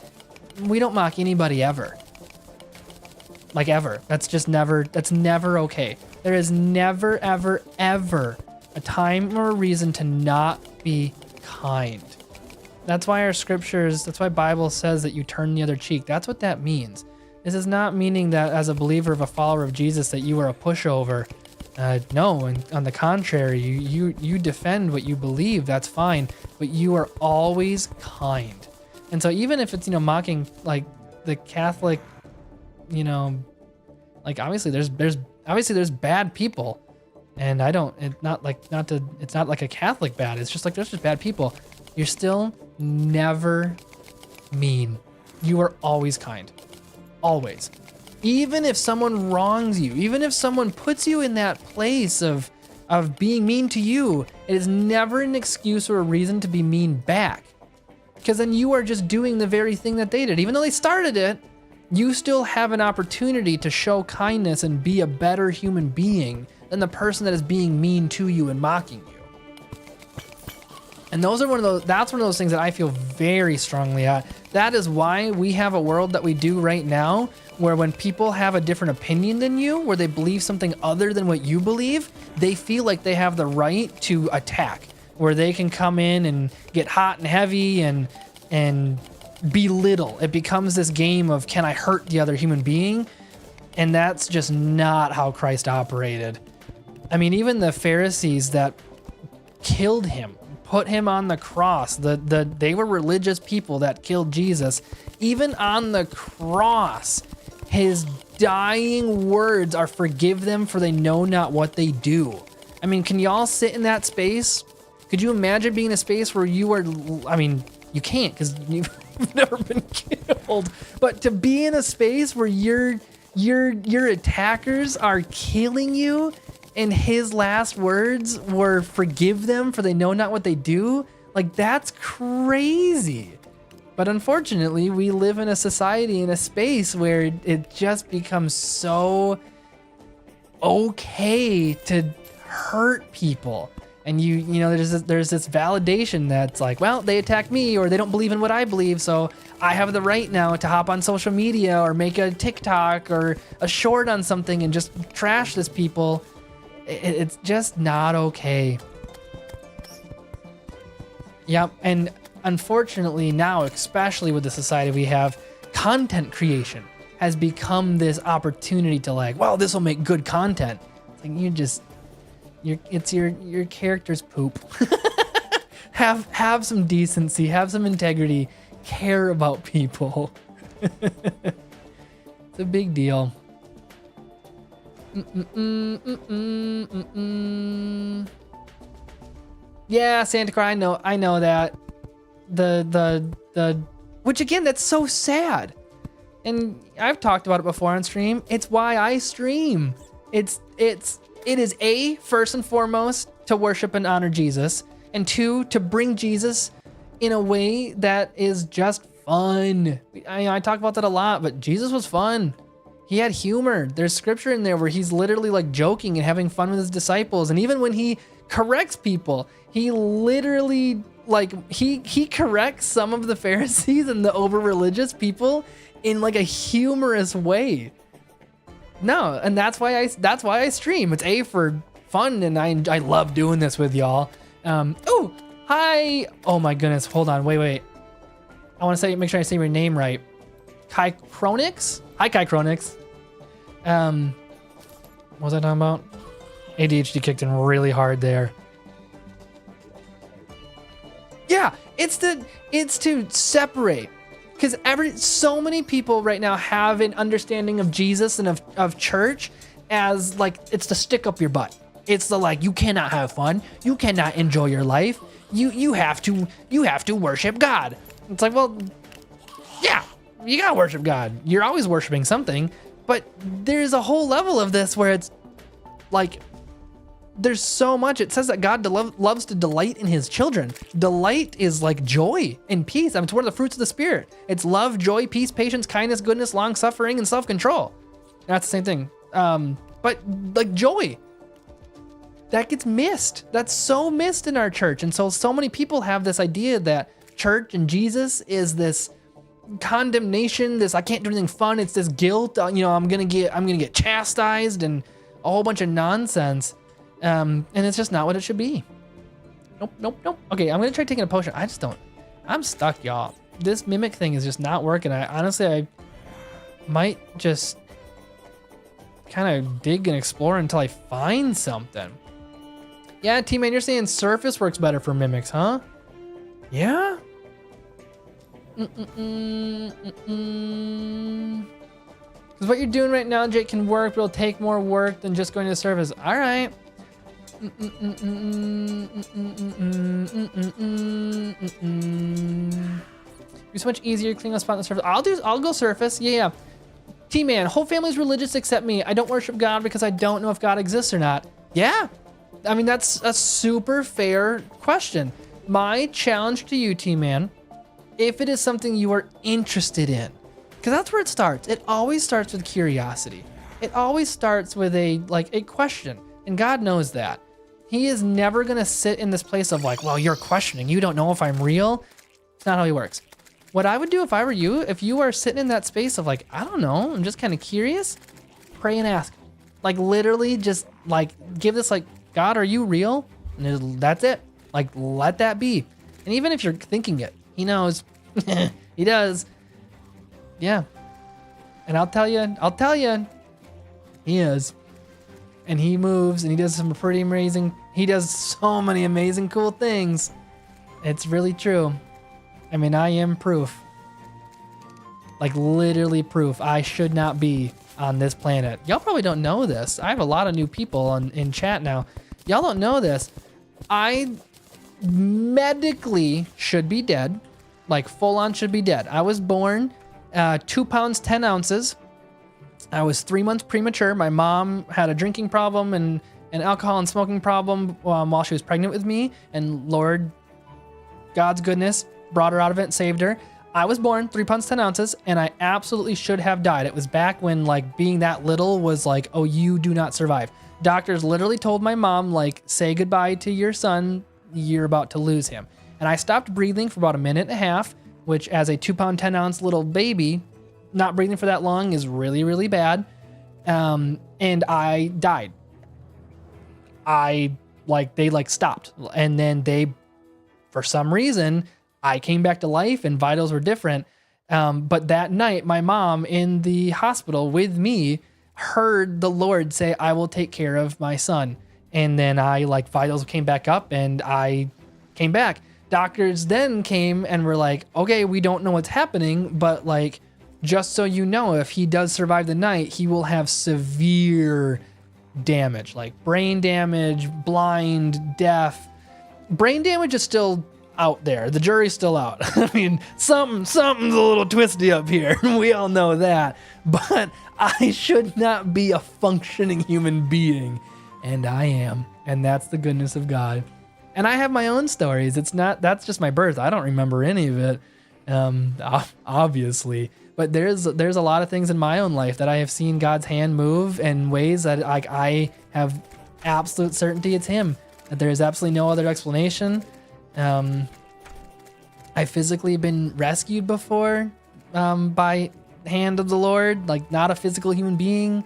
A: We don't mock anybody ever. Like ever. That's never okay. There is never, ever, ever a time or a reason to not be kind. That's why our scriptures, that's why Bible says that you turn the other cheek. That's what that means. This is not meaning that as a believer of a follower of Jesus that you are a pushover. No, and on the contrary, you defend what you believe, that's fine, but you are always kind. And so even if it's, mocking like the Catholic, like obviously there's bad people, and it's not like a Catholic bad, it's just like there's just bad people. You're still never mean. You are always kind. Always. Even if someone wrongs you, even if someone puts you in that place of being mean to you, it is never an excuse or a reason to be mean back. Because then you are just doing the very thing that they did. Even though they started it, you still have an opportunity to show kindness and be a better human being than the person that is being mean to you and mocking you. And that's one of those things that I feel very strongly at. That is why we have a world that we do right now, where when people have a different opinion than you, where they believe something other than what you believe, they feel like they have the right to attack, where they can come in and get hot and heavy and belittle. It becomes this game of, can I hurt the other human being? And that's just not how Christ operated. I mean, even the Pharisees that killed him, put him on the cross, they were religious people that killed Jesus. Even on the cross, his dying words are, forgive them for they know not what they do. I mean, can y'all sit in that space? Could you imagine being in a space where you are, I mean, you can't because you've never been killed, but to be in a space where your attackers are killing you and his last words were, forgive them for they know not what they do, like, that's crazy. But unfortunately, we live in a society, in a space where it just becomes so okay to hurt people. And you know, there's this validation that's like, well, they attacked me or they don't believe in what I believe, so I have the right now to hop on social media or make a TikTok or a short on something and just trash this people. It's just not okay. Yep, and unfortunately now, especially with the society we have, content creation has become this opportunity to like, well, this will make good content. It's like it's your character's poop. have some decency, have some integrity, care about people. It's a big deal. Yeah, Santa Claus, I know that. The which again, that's so sad. And I've talked about it before on stream. It's why I stream. It is A, first and foremost, to worship and honor Jesus, and 2, to bring Jesus in a way that is just fun. I talk about that a lot, but Jesus was fun. He had humor. There's scripture in there where he's literally like joking and having fun with his disciples. And even when he corrects people, he literally like he corrects some of the Pharisees and the over religious people in like a humorous way. No, and that's why I stream. It's A, for fun, and I love doing this with y'all. Oh, hi. Oh my goodness. Hold on. Wait. I want to make sure I say your name right. Kai Chronix? Hi, Kai Chronix. What was I talking about? ADHD kicked in really hard there. Yeah, it's to separate, because so many people right now have an understanding of Jesus and of church as like it's to stick up your butt. It's the like, you cannot have fun, you cannot enjoy your life, you have to worship God. It's like, well, yeah, you gotta worship God. You're always worshiping something, but there's a whole level of this where it's like, there's so much. It says that God loves to delight in his children. Delight is like joy and peace. I mean, it's one of the fruits of the Spirit. It's love, joy, peace, patience, kindness, goodness, long suffering, and self-control. That's the same thing. But like joy, that gets missed. That's so missed in our church. And so many people have this idea that church and Jesus is this condemnation, this I can't do anything fun, it's this guilt, you know, I'm gonna get chastised and a whole bunch of nonsense. And it's just not what it should be. Nope. Okay, I'm gonna try taking a potion. I'm stuck, y'all. This mimic thing is just not working. I might just kind of dig and explore until I find something. Yeah, T-Man, you're saying surface works better for mimics, huh? Yeah? Because what you're doing right now, Jake, can work, but it'll take more work than just going to the surface. All right. Be so much easier to clean a spot on the surface. I'll go surface. Yeah. T-Man, whole family's religious except me. I don't worship God because I don't know if God exists or not. Yeah. I mean, that's a super fair question. My challenge to you, T-Man, if it is something you are interested in, because that's where it starts. It always starts with curiosity. It always starts with a question, and God knows that. He is never gonna sit in this place of like, well, you're questioning. You don't know if I'm real. It's not how he works. What I would do if I were you, if you are sitting in that space of like, I don't know, I'm just kind of curious, pray and ask. Like literally just like give this like, God, are you real? And that's it. Like let that be. And even if you're thinking it, he knows. He does. Yeah. And I'll tell you, he is. And he moves and he does some pretty amazing, he does so many amazing cool things. It's really true. I mean, I am proof. Like literally proof. I should not be on this planet. Y'all probably don't know this. I have a lot of new people in chat now. Y'all don't know this. I medically should be dead. Like full on should be dead. I was born 2 pounds, 10 ounces. I was 3 months premature. My mom had a drinking problem and an alcohol and smoking problem while she was pregnant with me. And Lord, God's goodness, brought her out of it and saved her. I was born 3 pounds, 10 ounces, and I absolutely should have died. It was back when like being that little was like, oh, you do not survive. Doctors literally told my mom, like, say goodbye to your son. You're about to lose him. And I stopped breathing for about a minute and a half, which as a 2 pound, 10 ounce little baby, not breathing for that long is really, really bad. And I died. They stopped. And then for some reason, I came back to life and vitals were different. But that night, my mom in the hospital with me heard the Lord say, I will take care of my son. And then vitals came back up and I came back. Doctors then came and were like, okay, we don't know what's happening, but like, just so you know, if he does survive the night, he will have severe damage, like brain damage, blind, deaf. Brain damage is still out there. The jury's still out. I mean, something's a little twisty up here. We all know that. But I should not be a functioning human being. And I am. And that's the goodness of God. And I have my own stories. That's just my birth. I don't remember any of it, obviously. But there's a lot of things in my own life that I have seen God's hand move in ways that I have absolute certainty it's him. That there is absolutely no other explanation. I've physically been rescued before by hand of the Lord, like not a physical human being.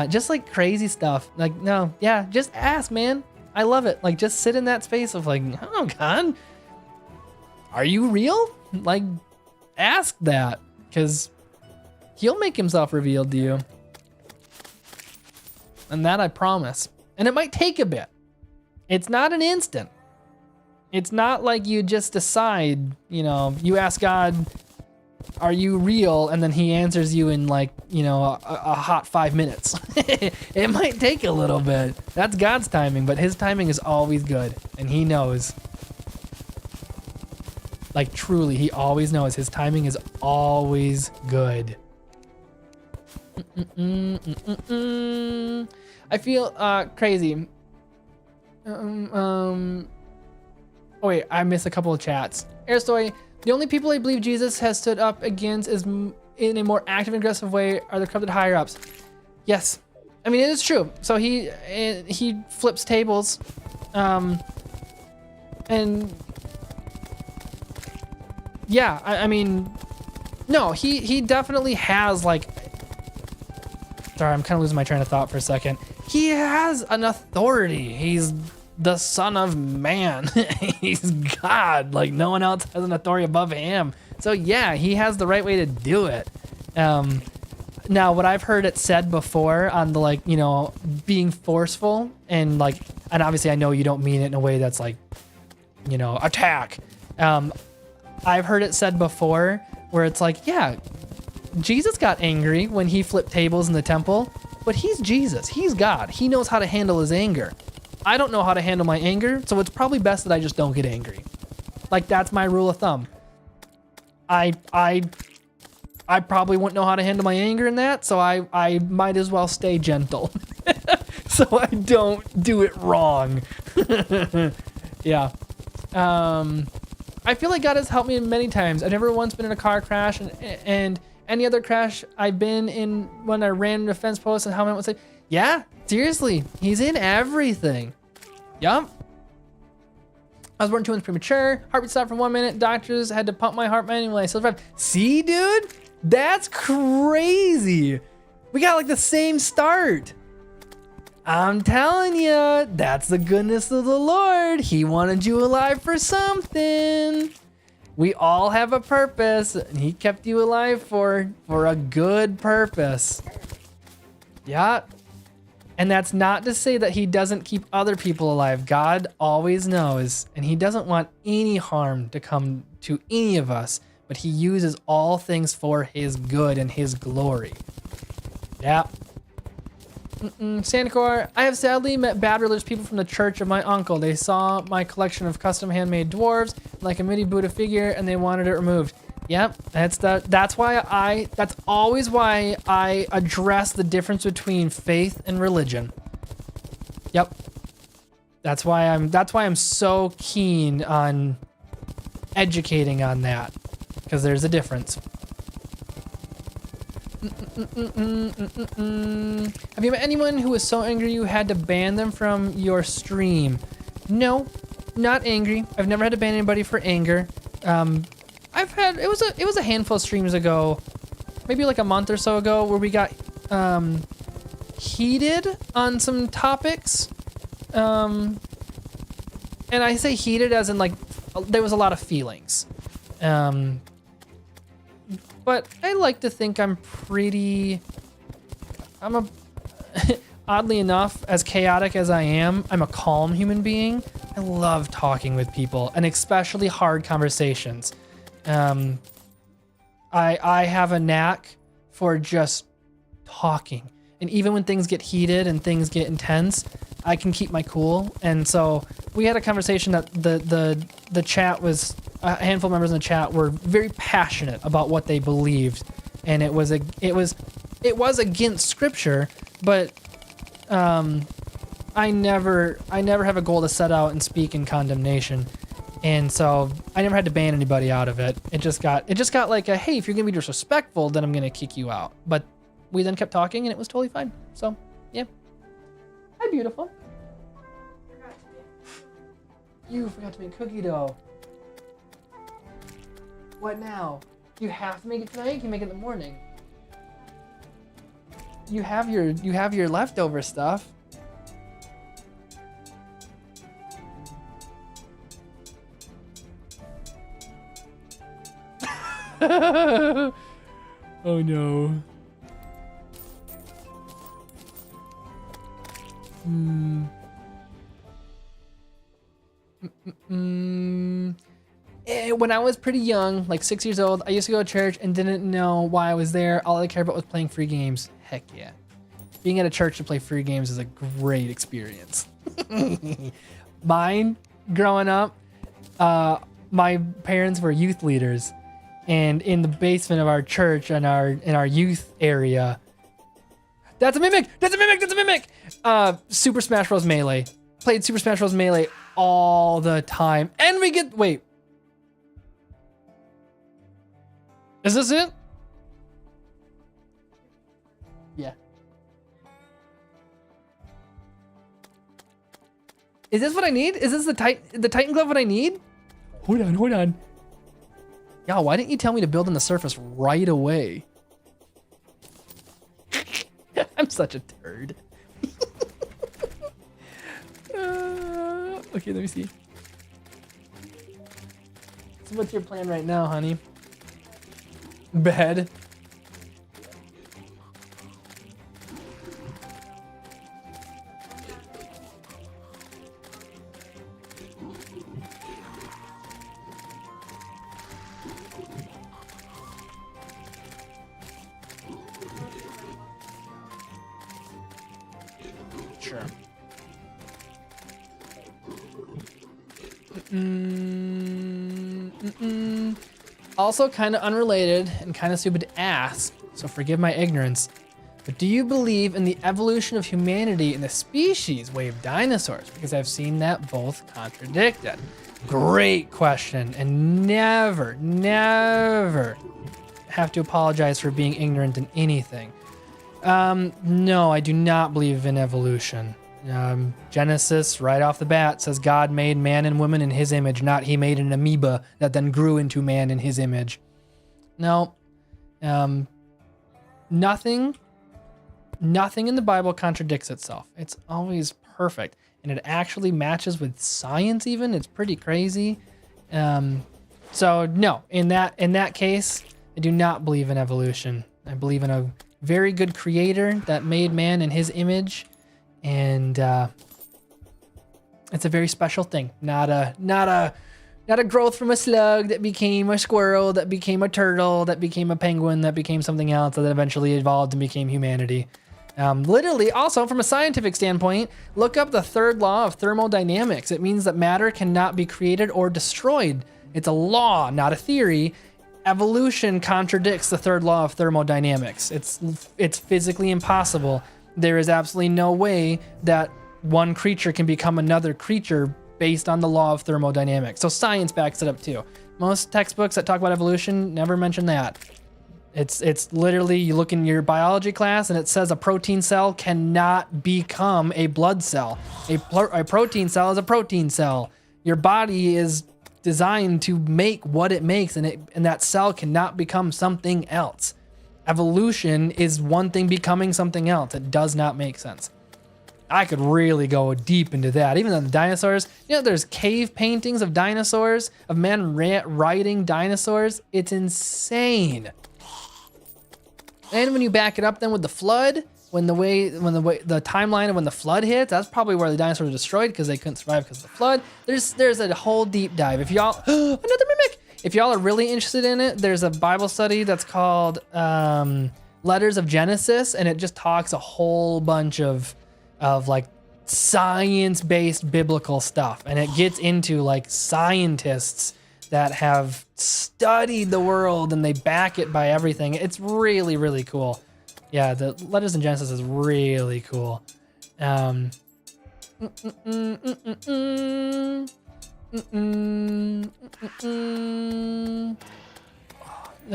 A: Just like crazy stuff. Like, no, yeah, just ask, man. I love it. Like, just sit in that space of like, oh God, are you real? Like, ask that, because he'll make himself revealed to you. And that I promise. And it might take a bit. It's not an instant. It's not like you just decide, you ask God, are you real? And then he answers you in like, a hot 5 minutes. It might take a little bit. That's God's timing, but his timing is always good. And he knows. Like truly, he always knows his timing is always good. I feel crazy. Oh wait, I missed a couple of chats. Airstoy, the only people I believe Jesus has stood up against is in a more active and aggressive way are the corrupted higher ups. Yes, I mean it is true. So he flips tables, and yeah, I mean, no, he definitely has like. Sorry, I'm kind of losing my train of thought for a second. He has an authority. He's the Son of Man. He's God. Like no one else has an authority above him. So yeah, he has the right way to do it. Now, what I've heard it said before on the being forceful and obviously I know you don't mean it in a way that's like, attack. I've heard it said before where it's like, yeah, Jesus got angry when he flipped tables in the temple, but he's Jesus. He's God. He knows how to handle his anger. I don't know how to handle my anger, so it's probably best that I just don't get angry. Like, that's my rule of thumb. I probably wouldn't know how to handle my anger in that, so I might as well stay gentle. So I don't do it wrong. Yeah. I feel like God has helped me many times. I've never once been in a car crash, and any other crash I've been in when I ran into a fence post and helmet would say, yeah, seriously, he's in everything. Yup. I was born 2 months premature. Heartbeat stopped for 1 minute. Doctors had to pump my heart manually. I still survived. See, dude? That's crazy. We got like the same start. I'm telling you, that's the goodness of the Lord. He wanted you alive for something. We all have a purpose, and he kept you alive for a good purpose. Yeah. And that's not to say that he doesn't keep other people alive. God always knows, and he doesn't want any harm to come to any of us, but he uses all things for his good and his glory. Yeah. Sandcore, I have sadly met bad religious people from the church of my uncle. They saw my collection of custom handmade dwarves, like a mini Buddha figure, and they wanted it removed. Yep, that's always why I address the difference between faith and religion. Yep. That's why I'm so keen on educating on that, because there's a difference. Have you met anyone who was so angry you had to ban them from your stream? No, not angry. I've never had to ban anybody for anger. I've had, it was a handful of streams ago, maybe like a month or so ago, where we got heated on some topics. And I say heated as in like there was a lot of feelings. But I like to think I'm oddly enough, as chaotic as I am, I'm a calm human being. I love talking with people, and especially hard conversations. I have a knack for just talking. And even when things get heated and things get intense, I can keep my cool. And so we had a conversation that the chat was, a handful of members in the chat were very passionate about what they believed, and it was against scripture, but I never have a goal to set out and speak in condemnation, and so I never had to ban anybody out of it. It just got like a, hey, if you're gonna be disrespectful, then I'm gonna kick you out. But we then kept talking, and it was totally fine. So yeah. Hi, beautiful. You forgot to make cookie dough. What now? You have to make it tonight? You can make it in the morning. You have your leftover stuff. Oh no. When I was pretty young, like 6 years old, I used to go to church and didn't know why I was there. All I cared about was playing free games. Heck yeah. Being at a church to play free games is a great experience. Mine, growing up, my parents were youth leaders, and in the basement of our church in our youth area, that's a mimic! That's a mimic! That's a mimic! Super Smash Bros. Melee. Played Super Smash Bros. Melee all the time. And we get, wait. Is this it? Yeah. Is this what I need? Is this the Titan glove what I need? Hold on. Y'all, why didn't you tell me to build on the surface right away? I'm such a turd. Okay, let me see. So what's your plan right now, honey? Bed. Sure. Also kind of unrelated and kind of stupid to ask, so forgive my ignorance, but do you believe in the evolution of humanity and the species way of dinosaurs? Because I've seen that both contradicted. Great question, and never have to apologize for being ignorant in anything. No, I do not believe in evolution. Genesis, right off the bat, says God made man and woman in his image, not he made an amoeba that then grew into man in his image. No, nothing in the Bible contradicts itself. It's always perfect, and it actually matches with science even. It's pretty crazy. So no, in that case, I do not believe in evolution. I believe in a very good creator that made man in his image, and it's a very special thing. Not a growth from a slug that became a squirrel, that became a turtle, that became a penguin, that became something else, that eventually evolved and became humanity. Literally, also from a scientific standpoint, look up the third law of thermodynamics. It means that matter cannot be created or destroyed. It's a law, not a theory. Evolution contradicts the third law of thermodynamics. It's physically impossible. There is absolutely no way that one creature can become another creature based on the law of thermodynamics. So science backs it up too. Most textbooks that talk about evolution never mention that. It's literally, you look in your biology class and it says a protein cell cannot become a blood cell. A protein cell is a protein cell. Your body is designed to make what it makes, and that cell cannot become something else. Evolution is one thing becoming something else. It does not make sense. I could really go deep into that. Even on the dinosaurs, there's cave paintings of dinosaurs, of men riding dinosaurs. It's insane. And when you back it up then with the flood, the timeline of when the flood hit, that's probably where the dinosaurs were destroyed because they couldn't survive because of the flood. There's a whole deep dive. If y'all, another mimic. If y'all are really interested in it, there's a Bible study that's called Letters of Genesis, and it just talks a whole bunch of like science-based biblical stuff, and it gets into like scientists that have studied the world and they back it by everything. It's really, really cool. Yeah, the Letters in Genesis is really cool. Let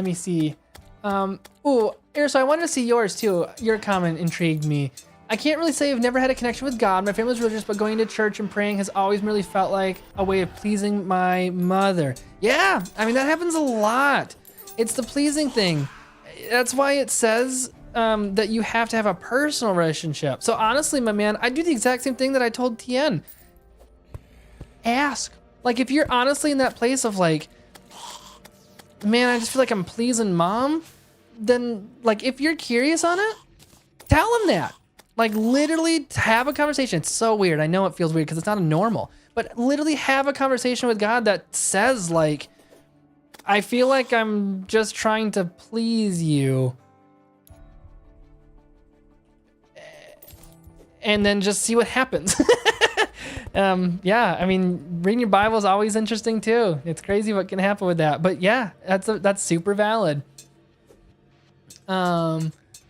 A: me see. So I wanted to see yours too. Your comment intrigued me. I can't really say I've never had a connection with God. My family's religious, but going to church and praying has always really felt like a way of pleasing my mother. Yeah, I mean, that happens a lot. It's the pleasing thing. That's why it says that you have to have a personal relationship. So honestly, my man, I do the exact same thing that I told Tien. Ask. Like, if you're honestly in that place of like, man, I just feel like I'm pleasing mom, then like, if you're curious on it, tell him that. Like, literally have a conversation. It's so weird. I know it feels weird because it's not a normal, but literally have a conversation with God that says like, I feel like I'm just trying to please you. And then just see what happens. Yeah, I mean, reading your Bible is always interesting too. It's crazy what can happen with that. But yeah, that's super valid.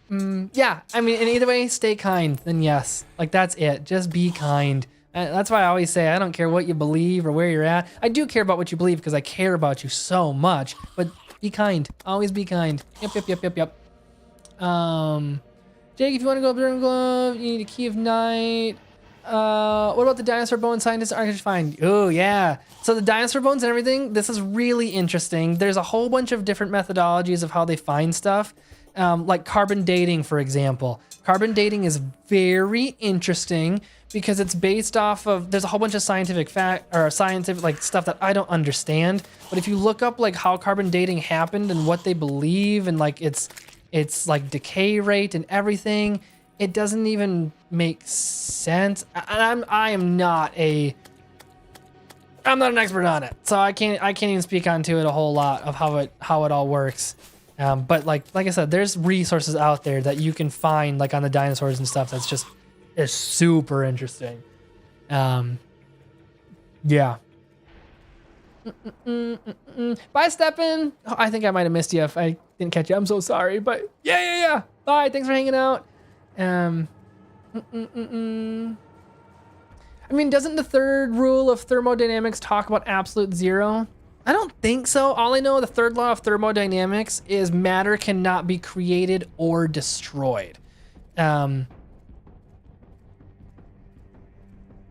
A: Yeah, I mean, in either way, stay kind, then yes. Like, that's it. Just be kind. That's why I always say, I don't care what you believe or where you're at. I do care about what you believe because I care about you so much, but be kind. Always be kind. Yep. Jake, if you want to go up there and glove, you need a key of night. What about the dinosaur bone scientists are going to find? Oh, yeah. So the dinosaur bones and everything, this is really interesting. There's a whole bunch of different methodologies of how they find stuff. Like carbon dating, for example. Carbon dating is very interesting because it's based off of, there's a whole bunch of scientific like stuff that I don't understand. But if you look up like how carbon dating happened and what they believe and like it's like decay rate and everything, it doesn't even make sense. I'm not an expert on it, so I can't even speak onto it a whole lot of how it all works. But like I said, there's resources out there that you can find like on the dinosaurs and stuff that's just is super interesting. Yeah. Bye, Steppen. Oh, I think I might have missed you if I didn't catch you. I'm so sorry, but yeah. Bye. Thanks for hanging out. I mean, doesn't the third rule of thermodynamics talk about absolute zero? I don't think so. All I know, the third law of thermodynamics is matter cannot be created or destroyed.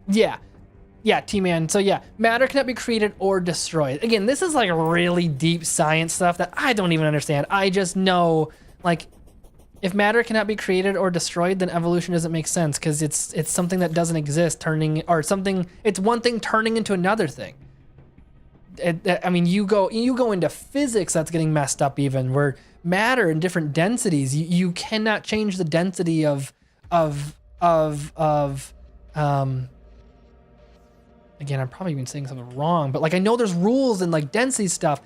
A: Yeah. Yeah, T-Man. So yeah, matter cannot be created or destroyed. Again, this is like really deep science stuff that I don't even understand. I just know, like, if matter cannot be created or destroyed, then evolution doesn't make sense because it's something that doesn't exist turning, or something, it's one thing turning into another thing. I mean, you go into physics that's getting messed up even, where matter in different densities, you cannot change the density of again, I'm probably even saying something wrong, but like I know there's rules and like density stuff.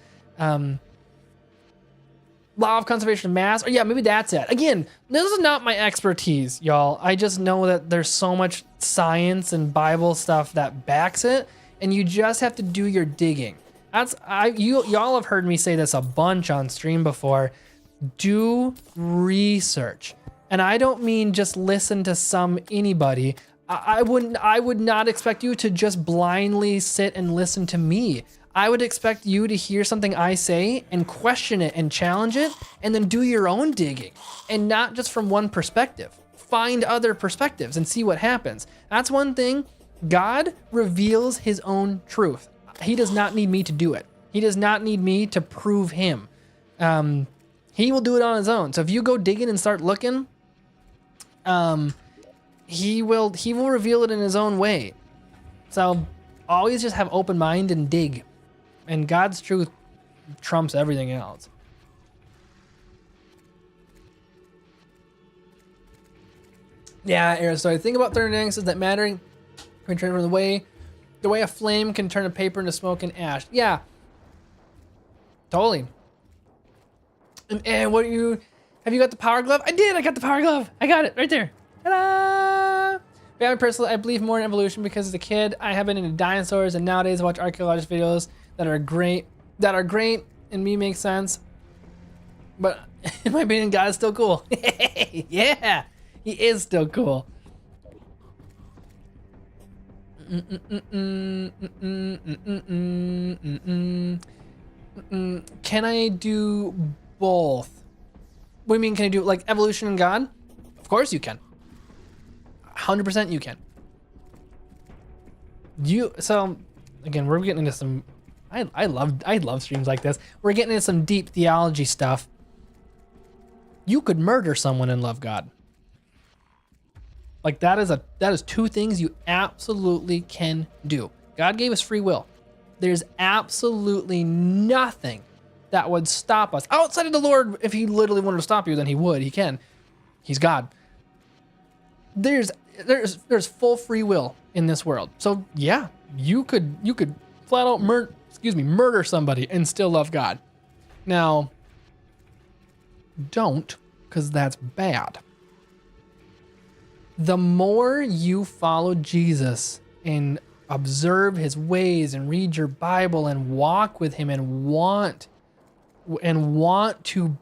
A: Law of conservation of mass, or yeah, maybe that's it. Again, this is not my expertise, y'all. I just know that there's so much science and Bible stuff that backs it, and you just have to do your digging. Y'all have heard me say this a bunch on stream before. Do research. And I don't mean just listen to anybody. I would not expect you to just blindly sit and listen to me. I would expect you to hear something I say and question it and challenge it, and then do your own digging, and not just from one perspective. Find other perspectives and see what happens. That's one thing. God reveals his own truth. He does not need me to do it. He does not need me to prove him. He will do it on his own. So if you go digging and start looking, he will reveal it in his own way. So always just have open mind and dig. And God's truth trumps everything else. Yeah, Aaron, so the thing about thermodynamics is that matter can turn from the way a flame can turn a paper into smoke and ash. Yeah. Totally. And have you got the power glove? I did, I got the power glove. I got it right there. Ta-da! Yeah, personally, I believe more in evolution because as a kid, I have been into dinosaurs, and nowadays I watch archaeological videos that are great, and me makes sense. But in my opinion, God is still cool. Yeah, he is still cool. Can I do both? What do you mean, can I do like evolution and God? Of course you can. 100% you can. So again, we're getting into some, I love streams like this. We're getting into some deep theology stuff. You could murder someone and love God. Like that is two things you absolutely can do. God gave us free will. There's absolutely nothing that would stop us outside of the Lord. If he literally wanted to stop you, then he would. He can. He's God. There's full free will in this world. So yeah, you could flat out murder somebody and still love God. Now, don't, because that's bad. The more you follow Jesus and observe his ways and read your Bible and walk with him and want to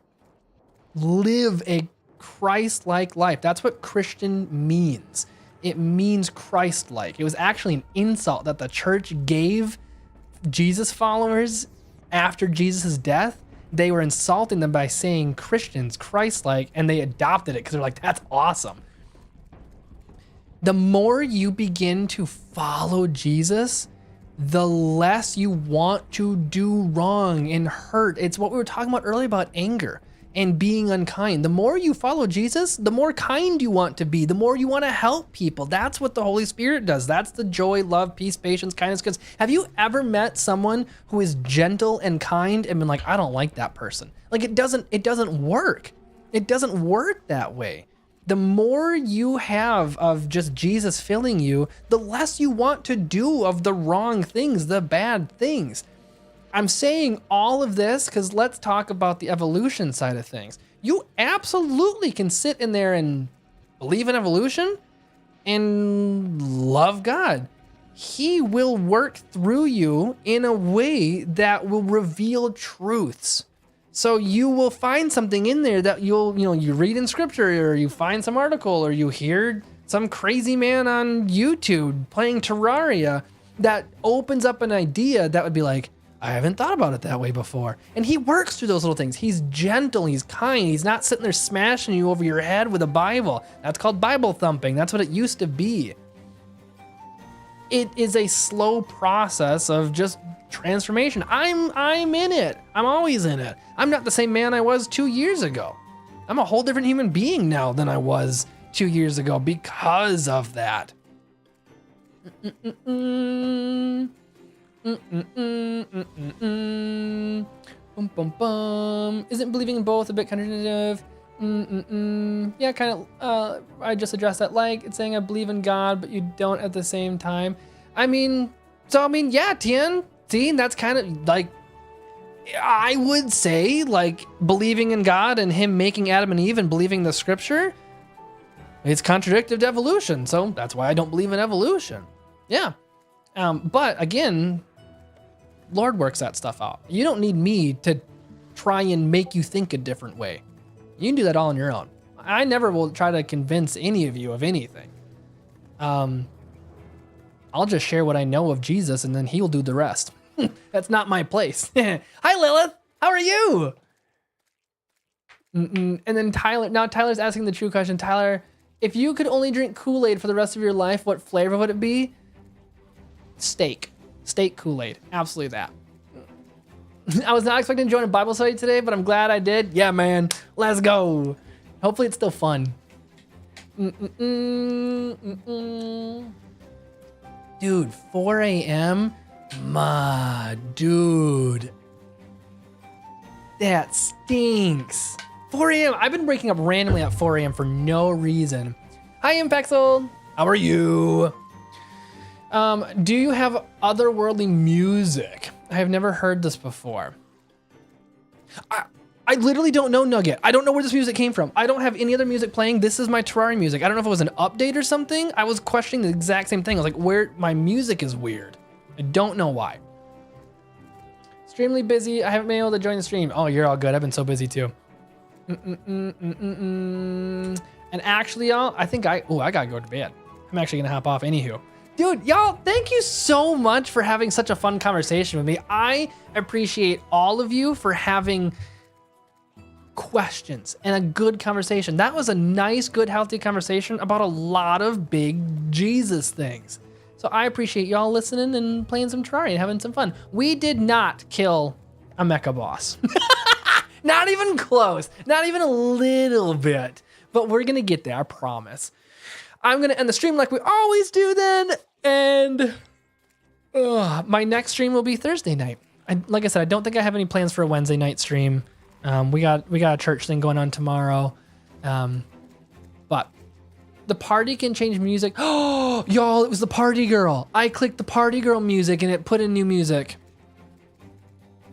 A: live a Christ-like life. That's what Christian means. It means Christ-like. It was actually an insult that the church gave Jesus followers after Jesus' death. They were insulting them by saying Christians, Christ-like, and they adopted it because they're like, that's awesome. The more you begin to follow Jesus, the less you want to do wrong and hurt. It's what we were talking about earlier about anger and being unkind. The more you follow Jesus, the more kind you want to be, the more you want to help people. That's what the Holy Spirit does. That's the joy, love, peace, patience, kindness, goodness. Have you ever met someone who is gentle and kind and been like, I don't like that person? Like it doesn't work. It doesn't work that way. The more you have of just Jesus filling you, the less you want to do of the wrong things, the bad things. I'm saying all of this because let's talk about the evolution side of things. You absolutely can sit in there and believe in evolution and love God. He will work through you in a way that will reveal truths. So you will find something in there that you read in scripture, or you find some article, or you hear some crazy man on YouTube playing Terraria that opens up an idea that would be like, I haven't thought about it that way before. And he works through those little things. He's gentle, he's kind, he's not sitting there smashing you over your head with a Bible. That's called Bible thumping. That's what it used to be. it is a slow process of just transformation. I'm in it. I'm always in it. I'm not the same man I was 2 years ago. I'm a whole different human being now than I was 2 years ago because of that. Bum, bum, bum. Isn't believing in both a bit counterintuitive? Yeah, kind of. I just addressed that. Like, it's saying I believe in God, but you don't at the same time. Yeah, Tien. See, that's kind of like, I would say, like, believing in God and him making Adam and Eve and believing the scripture, it's contradictive to evolution. So that's why I don't believe in evolution. Yeah. But again, Lord works that stuff out. You don't need me to try and make you think a different way. You can do that all on your own. I never will try to convince any of you of anything. I'll just share what I know of Jesus and then he'll do the rest. That's not my place. Hi, Lilith. How are you? And then Tyler's asking the true question. Tyler, if you could only drink Kool-Aid for the rest of your life, what flavor would it be? Steak Kool-Aid. Absolutely that. I was not expecting to join a Bible study today, but I'm glad I did. Yeah, man. Let's go. Hopefully it's still fun. Dude, 4 a.m.? Dude. That stinks. 4 a.m. I've been waking up randomly at 4 a.m. for no reason. Hi, Impexel. How are you? Do you have otherworldly music? I have never heard this before. I literally don't know, Nugget. I don't know where this music came from. I don't have any other music playing. This is my Terraria music. I don't know if it was an update or something. I was questioning the exact same thing. I was like, where my music is weird. I don't know why. Extremely busy. I haven't been able to join the stream. Oh, you're all good. I've been so busy too. And actually, y'all, I think I gotta go to bed. I'm actually gonna hop off anywho. Dude, y'all, thank you so much for having such a fun conversation with me. I appreciate all of you for having questions and a good conversation. That was a nice, good, healthy conversation about a lot of big Jesus things. So I appreciate y'all listening and playing some Terraria and having some fun. We did not kill a mecha boss. Not even close. Not even a little bit. But we're gonna get there, I promise. I'm gonna end the stream like we always do then. And my next stream will be Thursday night. Like I said, I don't think I have any plans for a Wednesday night stream. We got a church thing going on tomorrow. But the party can change music. Oh, y'all, it was the party girl. I clicked the party girl music and it put in new music.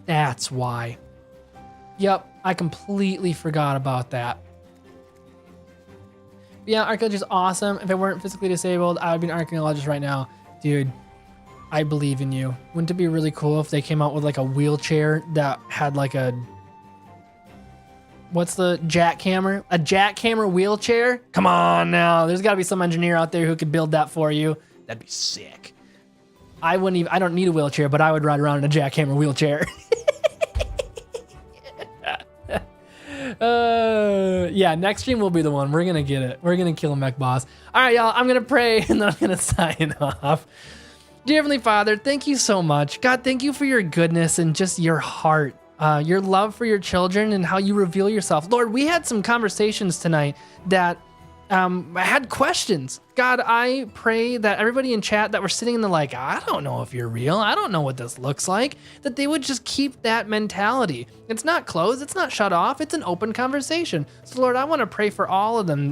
A: That's why. Yep, I completely forgot about that. Yeah, archaeologist is awesome. If I weren't physically disabled, I would be an archaeologist right now. Dude, I believe in you. Wouldn't it be really cool if they came out with like a wheelchair that had like a... What's the jackhammer? A jackhammer wheelchair? Come on now. There's gotta be some engineer out there who could build that for you. That'd be sick. I don't need a wheelchair, but I would ride around in a jackhammer wheelchair. Yeah, next stream will be the one. We're gonna get it. We're gonna kill a mech boss. All right, y'all, I'm gonna pray and then I'm gonna sign off. Dear Heavenly Father, thank you so much. God, thank you for your goodness and just your heart, your love for your children and how you reveal yourself. Lord, we had some conversations tonight that I had questions. God, I pray that everybody in chat that were sitting in the like, I don't know if you're real. I don't know what this looks like. That they would just keep that mentality. It's not closed. It's not shut off. It's an open conversation. So Lord, I want to pray for all of them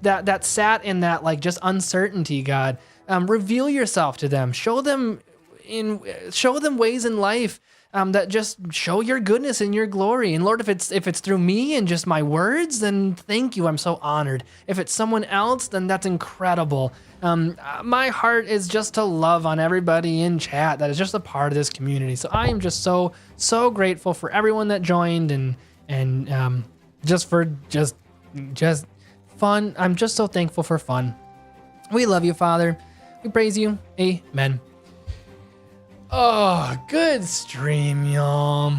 A: that sat in that like just uncertainty, God. Reveal yourself to them. Show them ways in life that just show your goodness and your glory. And Lord, if it's through me and just my words, then thank you. I'm so honored. If it's someone else, then that's incredible. My heart is just to love on everybody in chat that is just a part of this community. So I am just so grateful for everyone that joined and just for fun. I'm just so thankful for fun. We love you, Father. We praise you. Amen. Oh, good stream, y'all.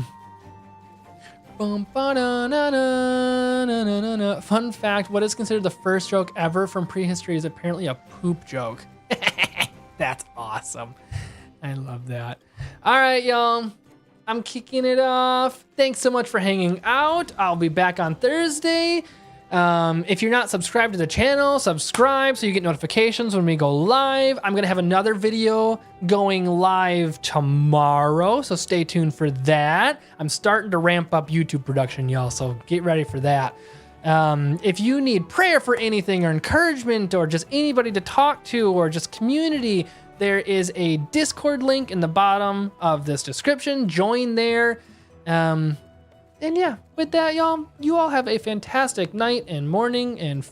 A: Fun fact, what is considered the first joke ever from prehistory is apparently a poop joke. That's awesome. I love that. All right, y'all. I'm kicking it off. Thanks so much for hanging out. I'll be back on Thursday. If you're not subscribed to the channel, subscribe so you get notifications when we go live. I'm going to have another video going live tomorrow, so stay tuned for that. I'm starting to ramp up YouTube production, y'all, so get ready for that. If you need prayer for anything or encouragement or just anybody to talk to or just community, there is a Discord link in the bottom of this description. Join there. And yeah, with that, y'all, you all have a fantastic night and morning and